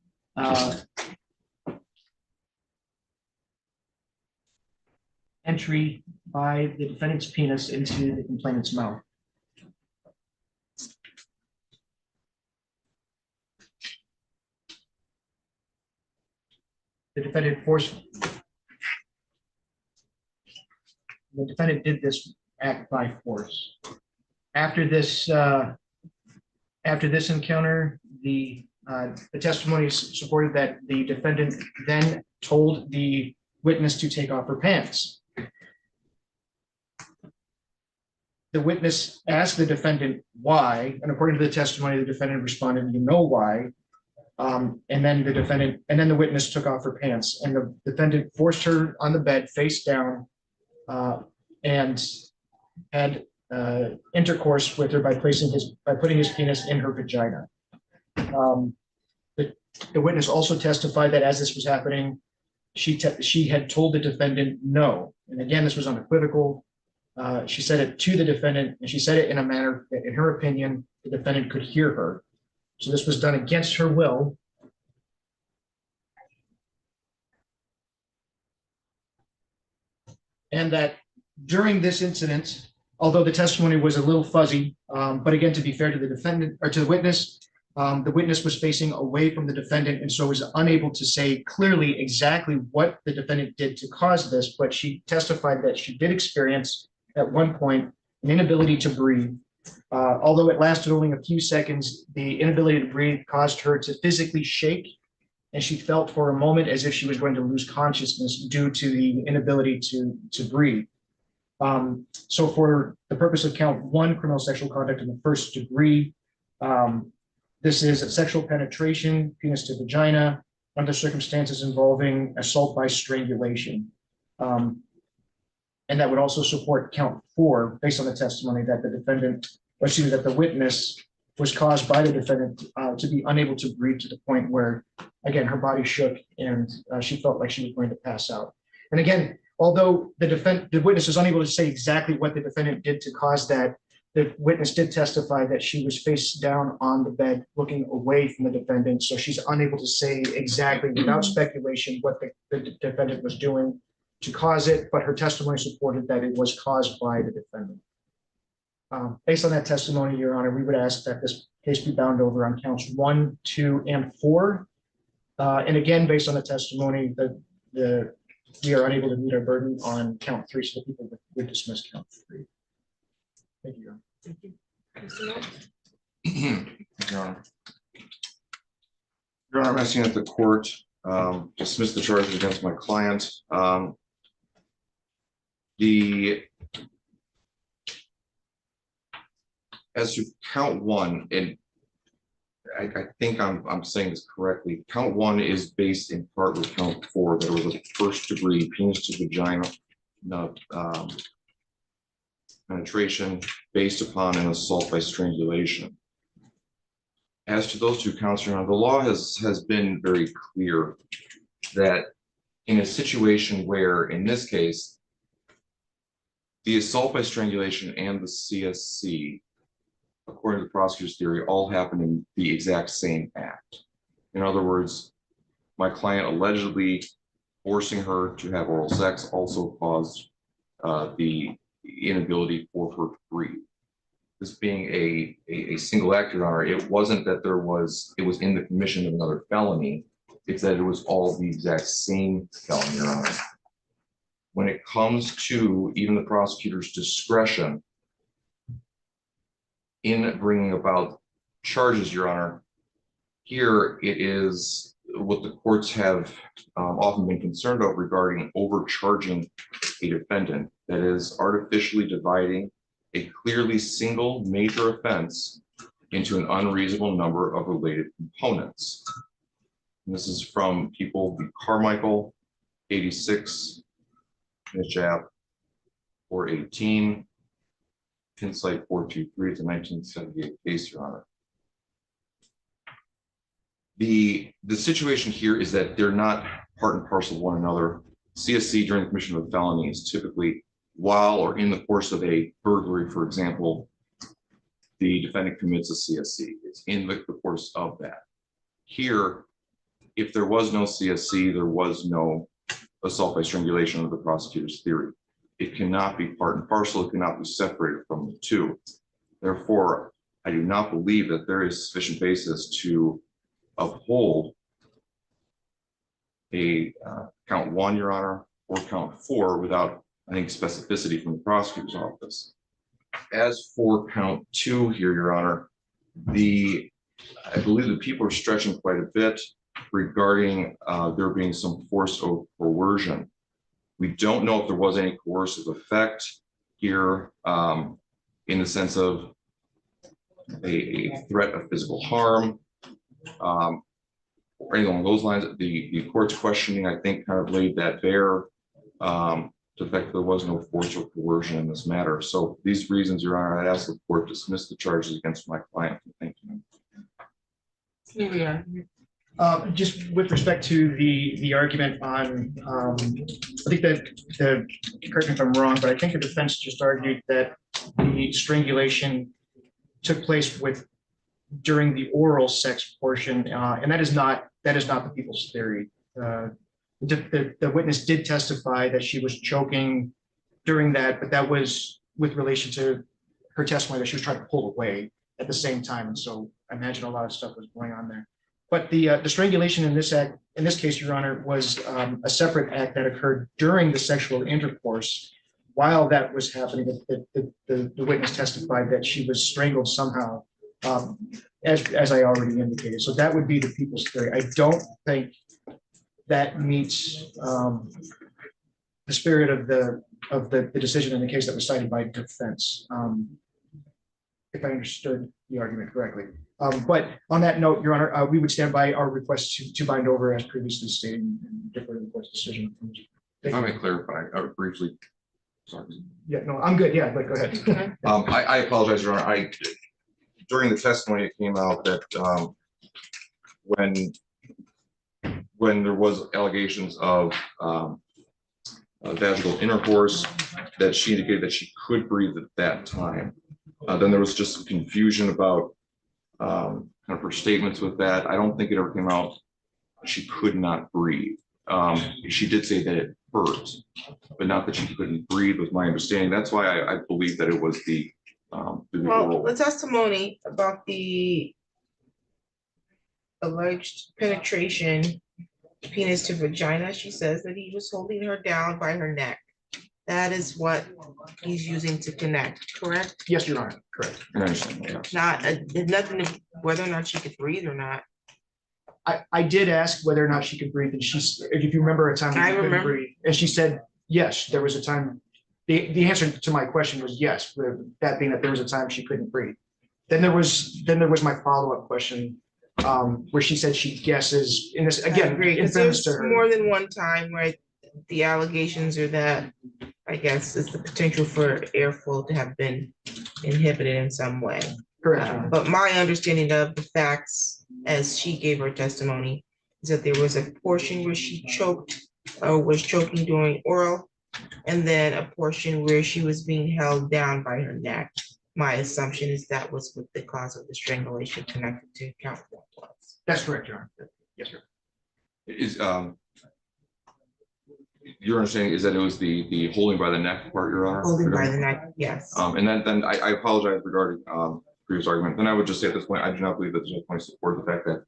entry by the defendant's penis into the complainant's mouth. The defendant did this act by force. After this encounter, the testimony supported that the defendant then told the witness to take off her pants. The witness asked the defendant why, and according to the testimony, the defendant responded, "You know why." And then the witness took off her pants, and the defendant forced her on the bed face down and had intercourse with her by putting his penis in her vagina. The witness also testified that as this was happening, she had told the defendant no. And again, this was unequivocal. She said it to the defendant, and she said it in a manner that, in her opinion, the defendant could hear her. So this was done against her will. And that during this incident, although the testimony was a little fuzzy, but again, to be fair to the defendant or to the witness was facing away from the defendant, and so was unable to say clearly exactly what the defendant did to cause this, but she testified that she did experience at one point an inability to breathe. Although it lasted only a few seconds, the inability to breathe caused her to physically shake, and she felt for a moment as if she was going to lose consciousness due to the inability to breathe. So for the purpose of count 1, criminal sexual conduct in the 1st degree, this is a sexual penetration, penis to vagina, under circumstances involving assault by strangulation. And that would also support count 4, based on the testimony that that the witness was caused by the defendant to be unable to breathe to the point where, again, her body shook and she felt like she was going to pass out. And again, although the witness is unable to say exactly what the defendant did to cause that, the witness did testify that she was face down on the bed looking away from the defendant. So she's unable to say exactly, without speculation, what the defendant was doing to cause it, but her testimony supported that it was caused by the defendant. Based on that testimony, Your Honor, we would ask that this case be bound over on counts 1, 2, and 4. And again, based on the testimony, we are unable to meet our burden on count 3, so people would dismiss count 3. Thank you, Your Honor. Thank you. Your Honor. Your Honor, I'm asking that the court dismiss the charges against my client. As to count 1, and I think I'm saying this correctly, count 1 is based in part with count 4, that it was a 1st degree penis to vagina penetration based upon an assault by strangulation. As to those two counts, Your Honor, the law has been very clear that in a situation where, in this case, the assault by strangulation and the CSC, according to the prosecutor's theory, all happened in the exact same act. In other words, my client allegedly forcing her to have oral sex also caused the inability for her to breathe. This being a single act, Your Honor, it wasn't that it was in the commission of another felony. It's that it was all the exact same felony, Your Honor. When it comes to even the prosecutor's discretion in bringing about charges, Your Honor, here it is what the courts have often been concerned of regarding overcharging a defendant, that is artificially dividing a clearly single major offense into an unreasonable number of related components. And this is from People v. Carmichael, 86, Nijab 418, Pinsight 423. It's a 1978 case, Your Honor. The situation here is that they're not part and parcel of one another. CSC during the commission of a felony is typically while or in the course of a burglary, for example, the defendant commits a CSC. It's in the course of that. Here, if there was no CSC, there was no assault by strangulation of the prosecutor's theory. It cannot be part and parcel. It cannot be separated from the two. Therefore, I do not believe that there is sufficient basis to uphold a count 1, Your Honor, or count 4 without, I think, specificity from the prosecutor's office. As for count 2 here, Your Honor, I believe the people are stretching quite a bit regarding there being some force or coercion. We don't know if there was any coercive effect here in the sense of a threat of physical harm or anything along those lines. The court's questioning, I think, kind of laid that bare to the fact that there was no force or coercion in this matter. So for these reasons, Your Honor, I ask the court to dismiss the charges against my client. Thank you. Here we are. Just with respect to the argument on, I think that, correct me if I'm wrong, but I think the defense just argued that the strangulation took place during the oral sex portion, and that is not the people's theory. The witness did testify that she was choking during that, but that was with relation to her testimony that she was trying to pull away at the same time. And so I imagine a lot of stuff was going on there. But the strangulation in this case, Your Honor, was a separate act that occurred during the sexual intercourse. While that was happening, the witness testified that she was strangled somehow, as I already indicated. So that would be the people's theory. I don't think that meets the spirit of the decision in the case that was cited by defense, if I understood the argument correctly. But on that note, Your Honor, we would stand by our request to bind over as previously stated and defer to the court's decision. If I may clarify briefly. Sorry. Yeah, no, I'm good. Yeah, but go ahead. I apologize, Your Honor. During the testimony, it came out that when there was allegations of vaginal intercourse, that she indicated that she could breathe at that time. Then there was just some confusion about kind of her statements with that. I don't think it ever came out she could not breathe. She did say that it hurt, but not that she couldn't breathe, was my understanding. That's why I believe that it was the well, the testimony about the alleged penetration, penis to vagina, she says that he was holding her down by her neck. That is what he's using to connect, correct? Yes, Your Honor, correct. I understand, yeah. Not, nothing to whether or not she could breathe or not. I did ask whether or not she could breathe, and if you remember a time when she couldn't breathe, and she said, yes, there was a time. The answer to my question was yes, that being that there was a time she couldn't breathe. Then there was my follow-up question, where she said she guesses, in this, again, in fairness to her. More than one time where the allegations are that, I guess, is the potential for airflow to have been inhibited in some way. Correct. But my understanding of the facts, as she gave her testimony, is that there was a portion where she choked or was choking during oral, and then a portion where she was being held down by her neck. My assumption is that was what the cause of the strangulation connected to count one was. That's correct, Your Honor. Yes, sir. Is, your understanding is that it was the holding by the neck part, Your Honor? Holding by the neck, yes. And then I apologize regarding previous argument. Then I would just say at this point, I do not believe that there's no point to support the fact that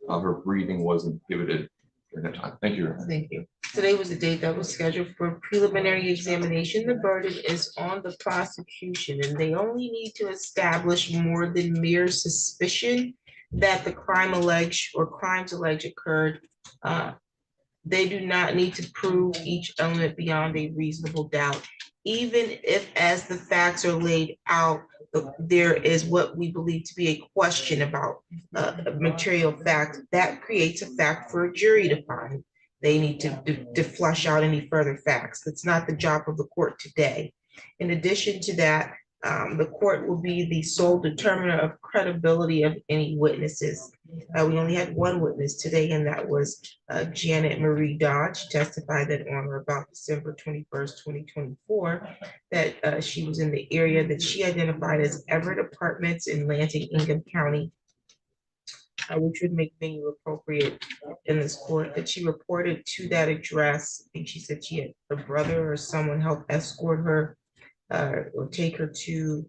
her breathing was inhibited during that time. Thank you, Your Honor. Thank you. Today was the date that was scheduled for preliminary examination. The burden is on the prosecution, and they only need to establish more than mere suspicion that the crime alleged or crimes alleged occurred. They do not need to prove each element beyond a reasonable doubt. Even if, as the facts are laid out, there is what we believe to be a question about a material fact, that creates a fact for a jury to find. They need to flush out any further facts. That's not the job of the court today. In addition to that, the court will be the sole determiner of credibility of any witnesses. We only had one witness today, and that was Janet Marie Dodge. She testified that on or about December 21st, 2024, that she was in the area that she identified as Everett Apartments in Lansing, Ingham County, which would make venue appropriate in this court, that she reported to that address. I think she said she had her brother or someone help escort her or take her to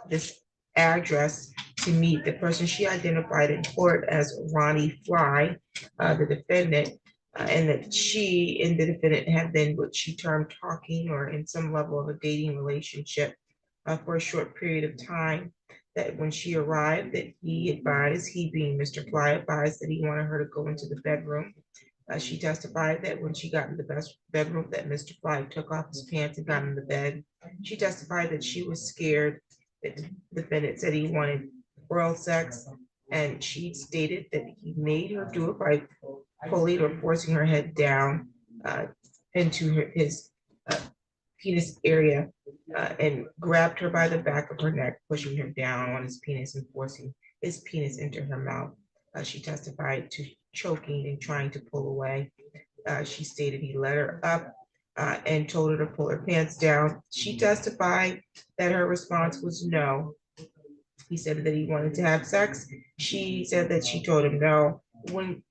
this address to meet the person she identified in court as Ronnie Fly, the defendant, and that she and the defendant had been what she termed talking or in some level of a dating relationship for a short period of time. That when she arrived, that he advised, he being Mr. Fly, advised that he wanted her to go into the bedroom. She testified that when she got in the bedroom, that Mr. Fly took off his pants and got in the bed. She testified that she was scared, that the defendant said he wanted oral sex, and she stated that he made her do it by pulling or forcing her head down into his penis area and grabbed her by the back of her neck, pushing her down on his penis and forcing his penis into her mouth. She testified to choking and trying to pull away. She stated he let her up and told her to pull her pants down. She testified that her response was no. He said that he wanted to have sex. She said that she told him no. When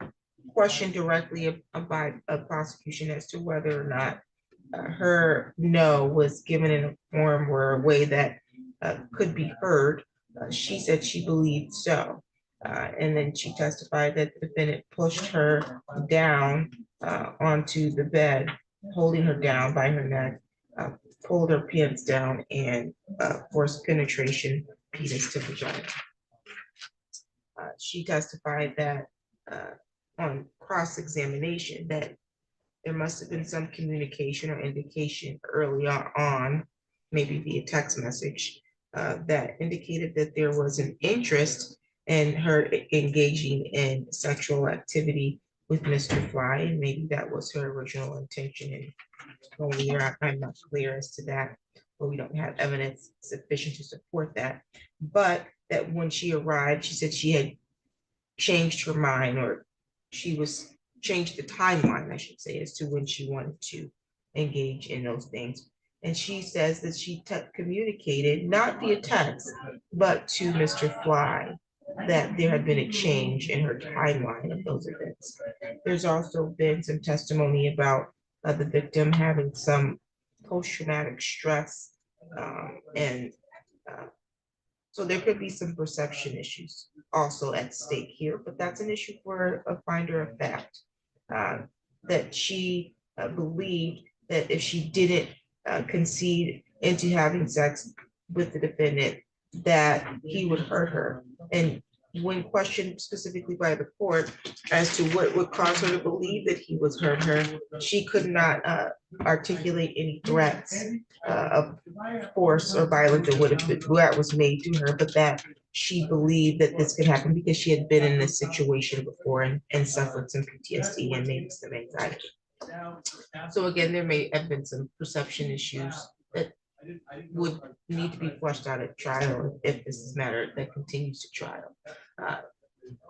questioned directly by a prosecution as to whether or not her no was given in a form or a way that could be heard, she said she believed so. And then she testified that the defendant pushed her down onto the bed, holding her down by her neck, pulled her pants down, and forced penetration, penis to vagina. She testified that on cross-examination that there must have been some communication or indication early on, maybe via text message, that indicated that there was an interest in her engaging in sexual activity with Mr. Fly, and maybe that was her original intention. And only I'm not clear as to that, but we don't have evidence sufficient to support that. But that when she arrived, she said she had changed her mind, or she was changed the timeline, I should say, as to when she wanted to engage in those things. And she says that she communicated, not via text, but to Mr. Fly, that there had been a change in her timeline of those events. There's also been some testimony about the victim having some post-traumatic stress, so there could be some perception issues also at stake here, but that's an issue for a finder of fact. That she believed that if she didn't concede into having sex with the defendant, that he would hurt her. And when questioned specifically by the court as to what would cause her to believe that he was hurt her, she could not articulate any threats of force or violence or what was made to her, but that she believed that this could happen because she had been in this situation before and suffered some PTSD and maybe some anxiety. So again, there may have been some perception issues that would need to be flushed out at trial if this is matter that continues to trial.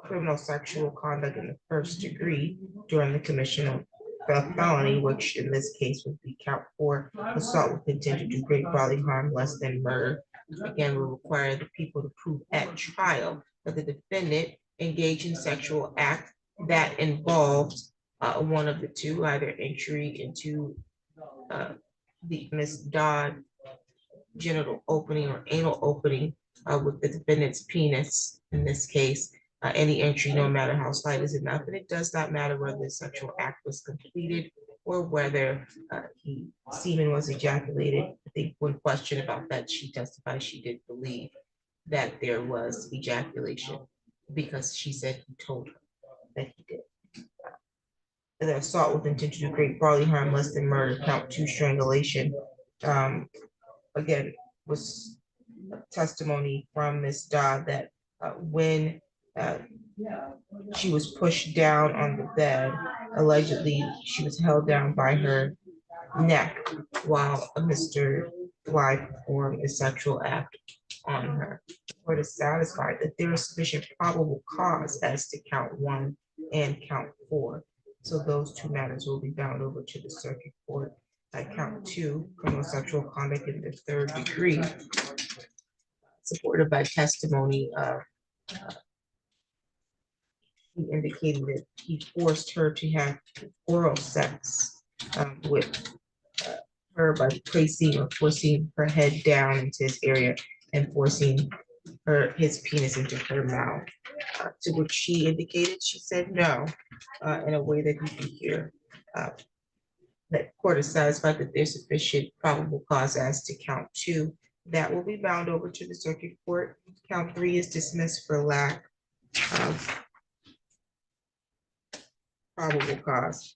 Criminal sexual conduct in the first degree during the commission of a felony, which in this case would be count 4, assault with intent to do great bodily harm less than murder. Again, will require the people to prove at trial that the defendant engaged in sexual act that involved one of the two, either entry into the Miss Dodd genital opening or anal opening with the defendant's penis in this case. Any entry, no matter how slight, is enough, and it does not matter whether the sexual act was completed or whether semen was ejaculated. I think one question about that, she testified she did believe that there was ejaculation because she said he told her that he did. The assault with intent to do great bodily harm less than murder, count 2, strangulation. Again, was testimony from Ms. Dodd that when she was pushed down on the bed, allegedly she was held down by her neck while Mr. Fly performed a sexual act on her. The court is satisfied that there is sufficient probable cause as to count 1 and count 4. So those two matters will be bound over to the circuit court. At count 2, criminal sexual conduct in the third degree, supported by testimony he indicated that he forced her to have oral sex with her by placing or forcing her head down into his area and forcing his penis into her mouth. To which she indicated, she said no, in a way that you can hear. That court is satisfied that there's sufficient probable cause as to count 2. That will be bound over to the circuit court. Count 3 is dismissed for lack of probable cause.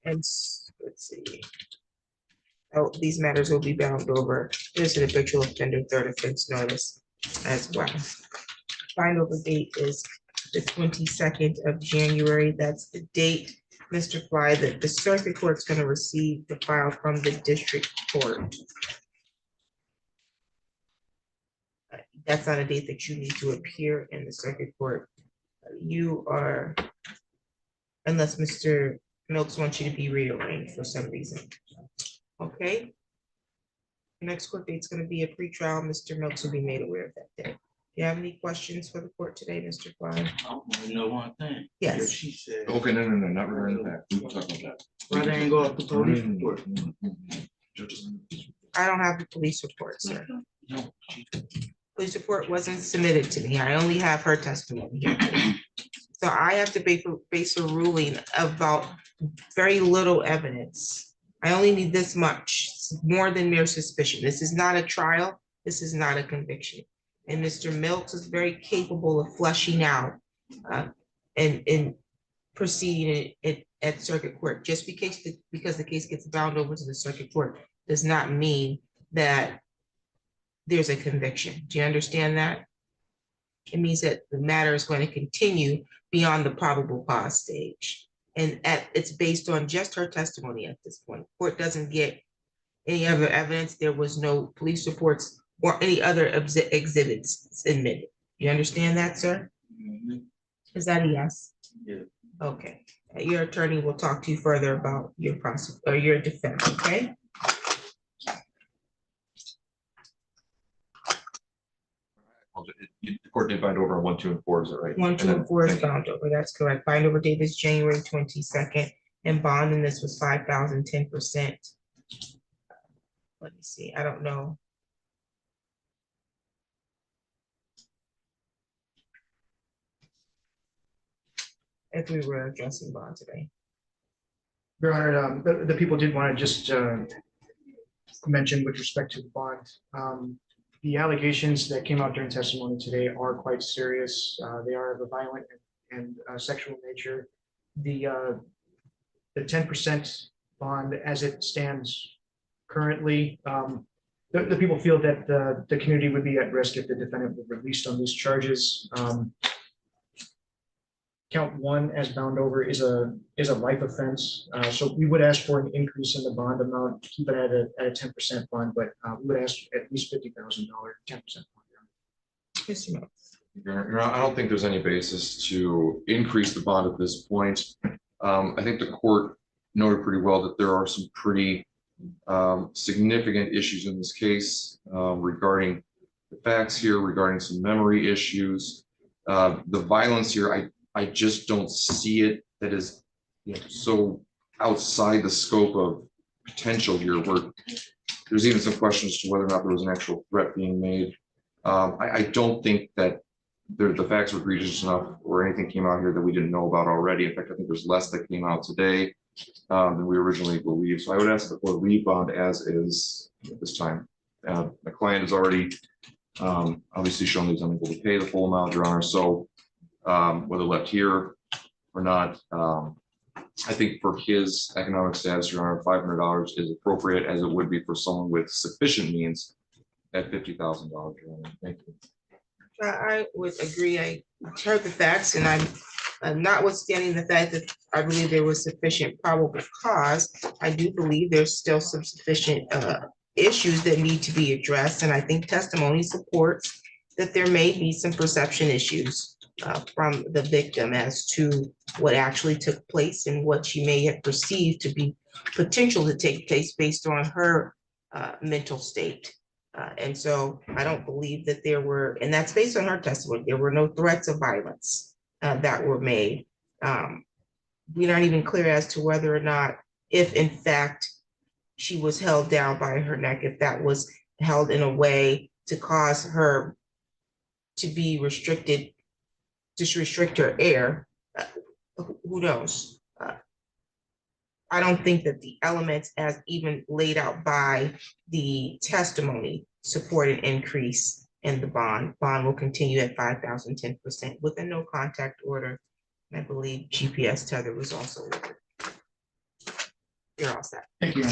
And let's see. Oh, these matters will be bound over. There's an habitual offender third offense notice as well. Final date is the 22nd of January. That's the date, Mr. Fly, that the circuit court's going to receive the file from the district court. That's not a date that you need to appear in the circuit court. You are, unless Mr. Milks wants you to be rearranged for some reason. Okay. Next court date's going to be a pretrial. Mr. Milks will be made aware of that day. Do you have any questions for the court today, Mr. Fly? I want to know one thing. Yes. She said. Okay, no, not regarding that. We will talk about that. Why they ain't go up the police report? I don't have the police report, sir. Police report wasn't submitted to me. I only have her testimony here. So I have to base a ruling about very little evidence. I only need this much, more than mere suspicion. This is not a trial. This is not a conviction. And Mr. Milks is very capable of fleshing out and proceeding at circuit court. Just because the case gets bound over to the circuit court does not mean that there's a conviction. Do you understand that? It means that the matter is going to continue beyond the probable cause stage. And it's based on just her testimony at this point. Court doesn't get any other evidence. There was no police reports or any other exhibits admitted. You understand that, sir? Is that a yes? Yeah. Okay. Your attorney will talk to you further about your process or your defense, okay? The court did bind over on 1, 2, and 4, is that right? 1, 2, and 4 is Thank you. bound over. That's correct. Bind over date is January 22nd, and bond in this was 5,000, 10%. Let me see. I don't know. If we were addressing bond today. Your Honor, the people did want to just mention with respect to the bond. The allegations that came out during testimony today are quite serious. They are of a violent and sexual nature. The 10% bond as it stands currently, the people feel that the community would be at risk if the defendant were released on these charges. count one as bound over is a life offense. So we would ask for an increase in the bond amount, keep it at a 10% bond, but we would ask at least $50,000, 10% bond. Mr. Mills. Your Honor, I don't think there's any basis to increase the bond at this point. I think the court noted pretty well that there are some pretty significant issues in this case regarding the facts here, regarding some memory issues. The violence here, I just don't see it that is so outside the scope of potential here, where there's even some questions to whether or not there was an actual threat being made. I don't think that the facts were egregious enough or anything came out here that we didn't know about already. In fact, I think there's less that came out today than we originally believed. So I would ask the court to leave bond as is at this time. The client has already obviously shown he's unable to pay the full amount, Your Honor. So whether left here or not, I think for his economic status, Your Honor, $500 is appropriate, as it would be for someone with sufficient means at $50,000. Your Honor. Thank you. I would agree. I heard the facts, and I'm notwithstanding the fact that I believe there was sufficient probable cause. I do believe there's still some sufficient issues that need to be addressed, and I think testimony supports that there may be some perception issues from the victim as to what actually took place and what she may have perceived to be potential to take place based on her mental state. And so I don't believe that there were, and that's based on her testimony, there were no threats of violence that were made. We're not even clear as to whether or not, if in fact she was held down by her neck, if that was held in a way to cause her to be restricted, just restrict her air. Who knows? I don't think that the elements as even laid out by the testimony support an increase in the bond. Bond will continue at 5,000, 10% with a no contact order. And I believe GPS tether was also ordered. You're all set. Thank you.